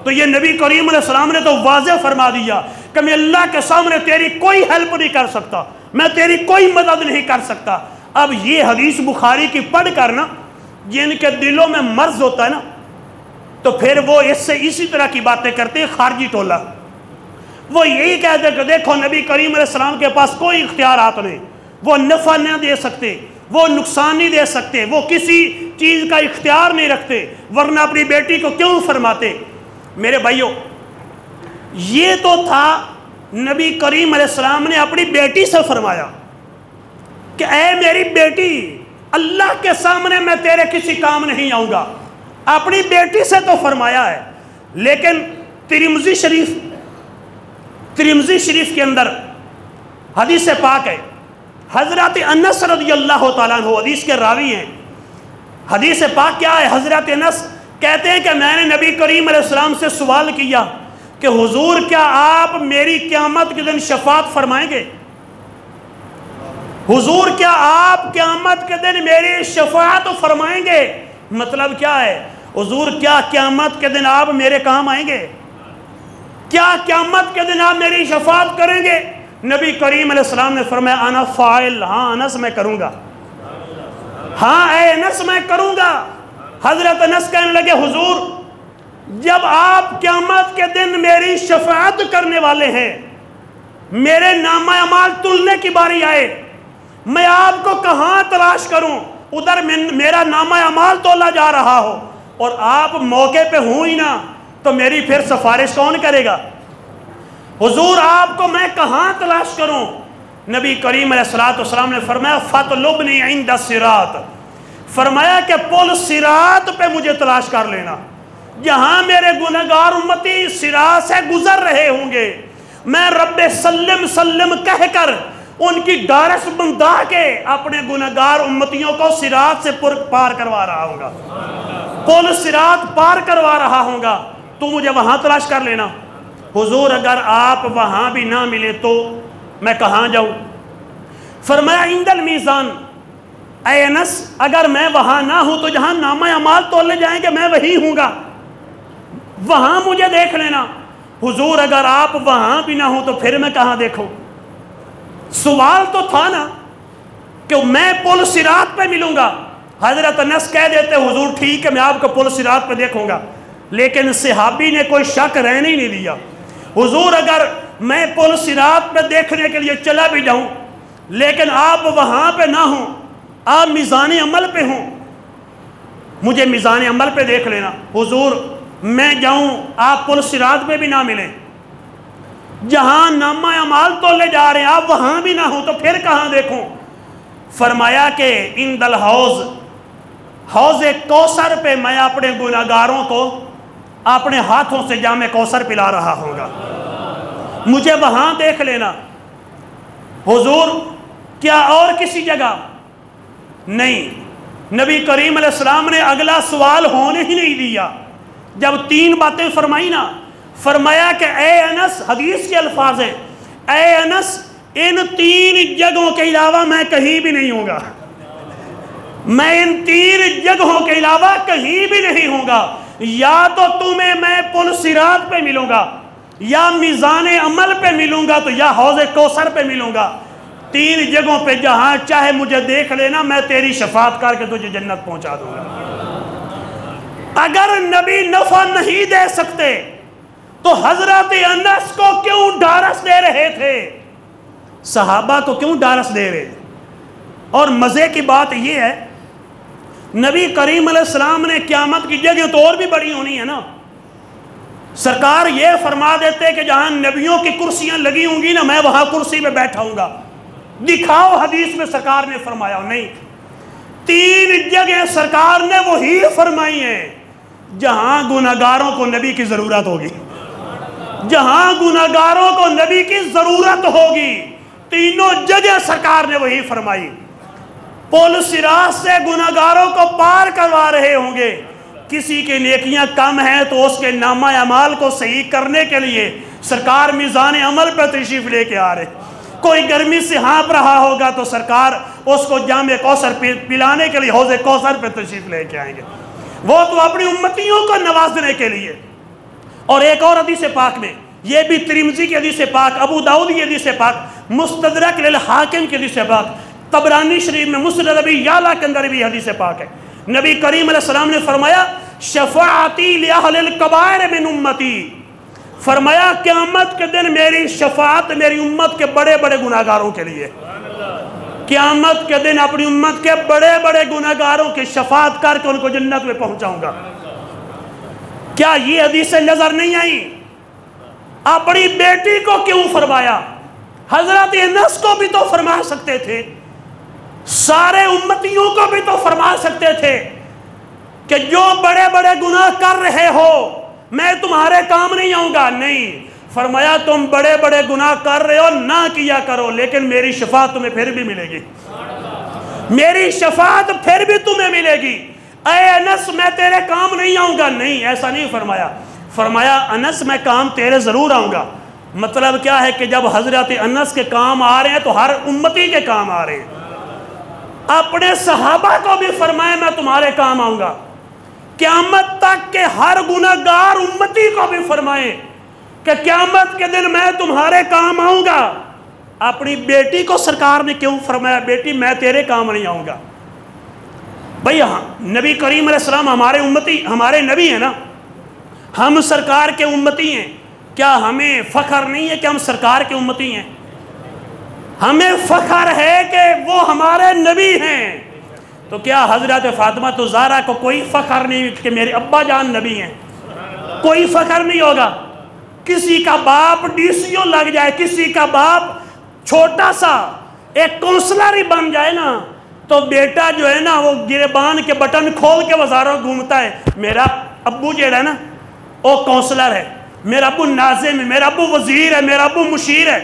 تو یہ نبی کریم علیہ السلام نے تو واضح فرما دیا کہ میں اللہ کے سامنے تیری کوئی ہیلپ نہیں کر سکتا، میں تیری کوئی مدد نہیں کر سکتا۔ اب یہ حدیث بخاری کی پڑھ کر نا جن کے دلوں میں مرض ہوتا ہے نا، تو پھر وہ اسی طرح کی باتیں کرتے ہیں، خارجی ٹولہ۔ وہ یہی کہتے کہ دیکھو نبی کریم علیہ السلام کے پاس کوئی اختیارات نہیں، وہ نفع نہ دے سکتے، وہ نقصان نہیں دے سکتے، وہ کسی چیز کا اختیار نہیں رکھتے، ورنہ اپنی بیٹی کو کیوں فرماتے؟ میرے بھائیوں، یہ تو تھا نبی کریم علیہ السلام نے اپنی بیٹی سے فرمایا کہ اے میری بیٹی، اللہ کے سامنے میں تیرے کسی کام نہیں آؤں گا، اپنی بیٹی سے تو فرمایا ہے۔ لیکن ترمذی شریف کے اندر حدیث پاک ہے، حضرت انس رضی اللہ تعالیٰ عنہ حدیث کے راوی ہیں۔ حدیث پاک کیا ہے؟ حضرت انس کہتے ہیں کہ میں نے نبی کریم علیہ السلام سے سوال کیا کہ حضور کیا آپ میری قیامت کے دن شفاعت فرمائیں گے؟ حضور کیا آپ قیامت کے دن میری شفاعت فرمائیں گے؟ مطلب کیا ہے؟ حضور کیا قیامت کے دن آپ میرے کام آئیں گے؟ کیا قیامت کے دن آپ میری شفاعت کریں گے؟ نبی کریم علیہ السلام نے فرمایا انا فاعل، ہاں انس میں کروں گا، ہاں اے انس میں کروں گا۔ حضرت انس کہنے لگے حضور جب آپ قیامت کے دن میری شفاعت کرنے والے ہیں، میرے نامہ اعمال تلنے کی باری آئے، میں آپ کو کہاں تلاش کروں؟ ادھر میرا نامہ اعمال تولا جا رہا ہو اور آپ موقع پہ ہوں ہی نہ، تو میری پھر سفارش کون کرے گا؟ حضور آپ کو میں کہاں تلاش کروں؟ نبی کریم علیہ السلام نے فرمایا فَطْلُبْنِي عِنْدَ الصِّرَاط، فرمایا کہ پل صراط پہ مجھے تلاش کر لینا، جہاں میرے گنہگار امتی صراط سے گزر رہے ہوں گے، میں رب سلم سلم کہہ کر ان کی ڈارس بندھا کے اپنے گنہگار امتیوں کو صراط سے پار کروا رہا ہوں گا، پل صراط پار کروا رہا ہوں گا، تو مجھے وہاں تلاش کر لینا۔ حضور اگر آپ وہاں بھی نہ ملے تو میں کہاں جاؤں؟ فرمایا عند المیزان، اے انس اگر میں وہاں نہ ہوں تو جہاں نامہ اعمال تولے جائیں گے میں وہی ہوں گا، وہاں مجھے دیکھ لینا۔ حضور اگر آپ وہاں بھی نہ ہوں تو پھر میں کہاں دیکھوں؟ سوال تو تھا نا کہ میں پل صراط پہ ملوں گا۔ حضرت انس کہہ دیتے حضور ٹھیک ہے میں آپ کو پل صراط پہ دیکھوں گا، لیکن صحابی نے کوئی شک رہنے ہی نہیں دیا۔ حضور اگر میں پل صراط پہ دیکھنے کے لیے چلا بھی جاؤں لیکن آپ وہاں پہ نہ ہوں، آپ میزان عمل پہ ہوں، مجھے میزان عمل پہ دیکھ لینا۔ حضور میں جاؤں آپ پل صراط پہ بھی نہ ملیں، جہاں نامہ اعمال تولے جا رہے ہیں آپ وہاں بھی نہ ہوں تو پھر کہاں دیکھوں؟ فرمایا کہ عند الحوض، حوض کوثر پہ میں اپنے گناہگاروں کو اپنے ہاتھوں سے جام کوثر پلا رہا ہوں گا، مجھے وہاں دیکھ لینا۔ حضور کیا اور کسی جگہ؟ نہیں۔ نبی کریم علیہ السلام نے اگلا سوال ہونے ہی نہیں دیا، جب تین باتیں فرمائی نا، فرمایا کہ اے انس، حدیث کے الفاظ ہیں، اے انس ان تین جگہوں کے علاوہ میں کہیں بھی نہیں ہوں گا، میں ان تین جگہوں کے علاوہ کہیں بھی نہیں ہوں گا، یا تو تمہیں میں پل صراط پہ ملوں گا، یا میزان عمل پہ ملوں گا، تو یا حوض کوثر پہ ملوں گا۔ تین جگہوں پہ جہاں چاہے مجھے دیکھ لینا، میں تیری شفاعت کر کے تجھے جنت پہنچا دوں گا۔ اگر نبی نفع نہیں دے سکتے تو حضرت انس کو کیوں ڈارس دے رہے تھے؟ صحابہ کو کیوں ڈارس دے رہے؟ اور مزے کی بات یہ ہے نبی کریم علیہ السلام نے قیامت کی جگہ تو اور بھی بڑی ہونی ہے نا، سرکار یہ فرما دیتے کہ جہاں نبیوں کی کرسیاں لگی ہوں گی نا میں وہاں کرسی پہ بیٹھا ہوں گا، دکھاؤ حدیث میں سرکار نے فرمایا نہیں. 3 جگہ سرکار نے وہی فرمائی ہیں جہاں گناہگاروں کو نبی کی ضرورت ہوگی. جہاں گناہگاروں کو نبی کی ضرورت ہوگی 3 جگہ سرکار نے وہی فرمائی. پل صراط سے گناہگاروں کو پار کروا رہے ہوں گے. کسی کی نیکیاں کم ہیں تو اس کے نامہ اعمال کو صحیح کرنے کے لیے سرکار میزان عمل پہ تشریف لے کے آ رہے. کوئی گرمی سے ہانپ رہا ہوگا تو سرکار اس کو جام کوثر پلانے کے لیے حوض کوثر پہ تشریف لے کے آئیں گے. وہ تو اپنی امتیوں کو نوازنے کے لیے. اور ایک اور حدیث پاک میں، یہ بھی ترمذی کی حدیث پاک، ابو داؤد کی حدیث پاک، مستدرک للحاکم کی حدیث پاک، طبرانی شریف میں، مسند ابی یعلا کے اندر بھی حدیث پاک ہے. نبی کریم علیہ السلام نے فرمایا شفاعتی لأہل الکبائر من امتی. فرمایا قیامت کے دن میری شفاعت میری امت کے بڑے بڑے گناہگاروں کے لیے. قیامت کے دن اپنی امت کے بڑے بڑے گناہگاروں کی شفاعت کر کے ان کو جنت میں پہنچاؤں گا. کیا یہ حدیث نظر نہیں آئی؟ اپنی بیٹی کو کیوں فرمایا؟ حضرت انس کو بھی تو فرما سکتے تھے، سارے امتیوں کو بھی تو فرما سکتے تھے کہ جو بڑے بڑے گناہ کر رہے ہو میں تمہارے کام نہیں آؤں گا. نہیں، فرمایا تم بڑے بڑے گناہ کر رہے ہو نہ کیا کرو، لیکن میری شفاعت تمہیں پھر بھی ملے گی. میری شفاعت پھر بھی تمہیں ملے گی. اے انس میں تیرے کام نہیں آؤں گا. نہیں، ایسا نہیں فرمایا. فرمایا انس میں کام تیرے ضرور آؤں گا. مطلب کیا ہے کہ جب حضرت انس کے کام آ رہے ہیں تو ہر امتی کے کام آ رہے ہیں. اپنے صحابہ کو بھی فرمائے میں تمہارے کام آؤں گا. قیامت تک کے ہر گناہگار امتی کو بھی فرمائے کہ قیامت کے دن میں تمہارے کام آؤں گا. اپنی بیٹی کو سرکار نے کیوں فرمایا بیٹی میں تیرے کام نہیں آؤں گا؟ بھئی نبی کریم علیہ السلام ہمارے امتی، ہمارے نبی ہیں نا، ہم سرکار کے امتی ہیں. کیا ہمیں فخر نہیں ہے کہ ہم سرکار کے امتی ہیں؟ ہمیں فخر ہے کہ وہ ہمارے نبی ہیں. تو کیا حضرت فاطمہ الزہرا کو کوئی فخر نہیں کہ میرے ابا جان نبی ہیں؟ کوئی فخر نہیں ہوگا. کسی کا باپ ڈی سی او لگ جائے، کسی کا باپ چھوٹا سا ایک کونسلر ہی بن جائے نا تو بیٹا جو ہے نا وہ گریبان کے بٹن کھول کے بازاروں گھومتا ہے. میرا ابو جو ہے نا وہ کونسلر ہے، میرا ابو ناظم ہے، میرا ابو وزیر ہے، میرا ابو مشیر ہے،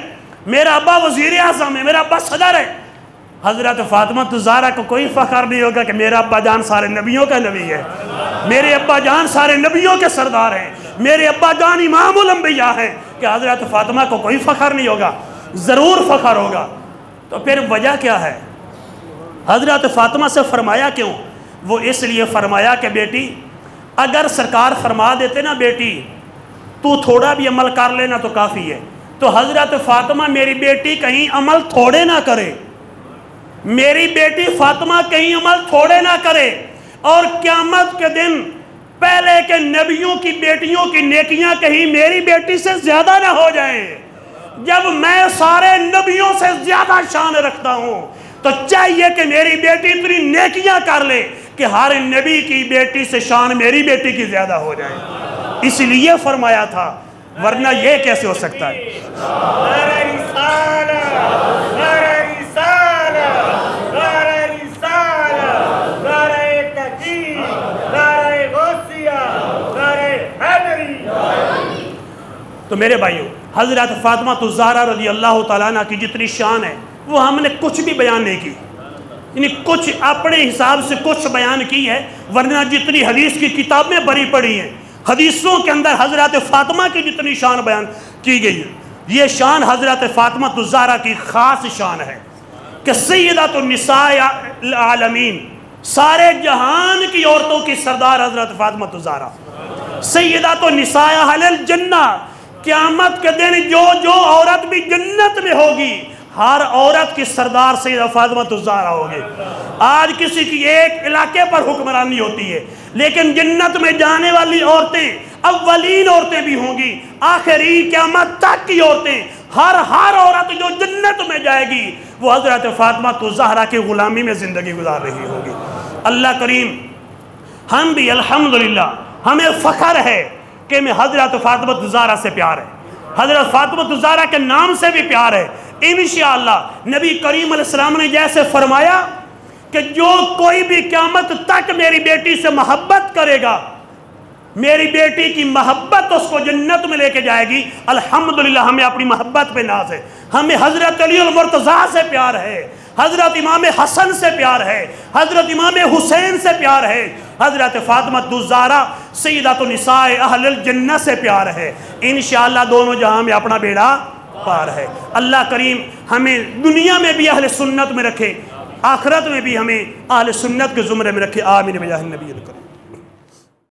میرا ابا وزیر اعظم ہے، میرا ابا صدر ہے. حضرت فاطمہ الزہرا کو کوئی فخر نہیں ہوگا کہ میرا ابا جان سارے نبیوں کا نبی ہے، میرے ابا جان سارے نبیوں کے سردار ہیں، میرے ابا جان امام الانبیاء ہیں. کہ حضرت فاطمہ کو کوئی فخر نہیں ہوگا؟ ضرور فخر ہوگا. تو پھر وجہ کیا ہے؟ حضرت فاطمہ سے فرمایا کیوں؟ وہ اس لیے فرمایا کہ بیٹی اگر سرکار فرما دیتے نا بیٹی تو تھوڑا بھی عمل کر لینا تو کافی ہے. تو حضرت فاطمہ میری بیٹی کہیں عمل تھوڑے نہ کرے، میری بیٹی فاطمہ کہیں عمل تھوڑے نہ کرے. اور قیامت کے دن پہلے کے نبیوں کی بیٹیوں کی نیکیاں کہیں میری بیٹی سے زیادہ نہ ہو جائیں. جب میں سارے نبیوں سے زیادہ شان رکھتا ہوں تو چاہیے کہ میری بیٹی اتنی نیکیاں کر لے کہ ہر نبی کی بیٹی سے شان میری بیٹی کی زیادہ ہو جائے. اس لیے فرمایا تھا، ورنہ یہ کیسے ہو سکتا ہے؟ تو میرے بھائیوں حضرت فاطمہ الزہرا رضی اللہ تعالیٰ عنہ کی جتنی شان ہے وہ ہم نے کچھ بھی بیان نہیں کی، یعنی کچھ اپنے حساب سے کچھ بیان کی ہے، ورنہ جتنی حدیث کی کتابیں بھری پڑی ہیں حدیثوں کے اندر حضرت فاطمہ کی جتنی شان بیان کی گئی ہے. یہ شان حضرت فاطمہ الزہرا کی خاص شان ہے کہ سیدۃ النساء العالمین، سارے جہان کی عورتوں کی سردار حضرت فاطمہ الزہرا، سیدۃ النساء اہل الجنہ. قیامت کے دن جو عورت بھی جنت میں ہوگی ہر عورت کی سردار سیدہ فاطمہ الزہرا ہوگی. آج کسی کی ایک علاقے پر حکمرانی ہوتی ہے لیکن جنت میں جانے والی عورتیں اولین عورتیں بھی ہوں گی، آخری قیامت تک کی عورتیں، ہر عورت جو جنت میں جائے گی وہ حضرت فاطمہ الزہرا کی غلامی میں زندگی گزار رہی ہوگی. اللہ کریم ہم بھی الحمدللہ ہمیں فخر ہے کہ میں حضرت فاطمہ الزہرا سے پیار ہے، حضرت فاطمہ الزہرا کے نام سے بھی پیار ہے، انشاءاللہ نبی کریم علیہ السلام نے جیسے فرمایا کہ جو کوئی بھی قیامت تک میری بیٹی سے محبت کرے گا، میری بیٹی کی محبت اس کو جنت میں لے کے جائے گی۔ الحمدللہ ہمیں اپنی محبت پہ ناز ہے، ہمیں حضرت علی المرتضیٰ سے پیار ہے، حضرت امام حسن سے پیار ہے، حضرت امام حسین سے پیار ہے، حضرت فاطمہ الزہرا سیدۃ النساء اہل الجنہ سے پیار ہے۔ انشاءاللہ دونوں جہاں میں اپنا بیڑا پار ہے۔ اللہ کریم ہمیں دنیا میں بھی اہل سنت میں رکھے، آخرت میں بھی ہمیں اہل سنت کے زمرے میں رکھے، آمین بجاہ النبی الکریم۔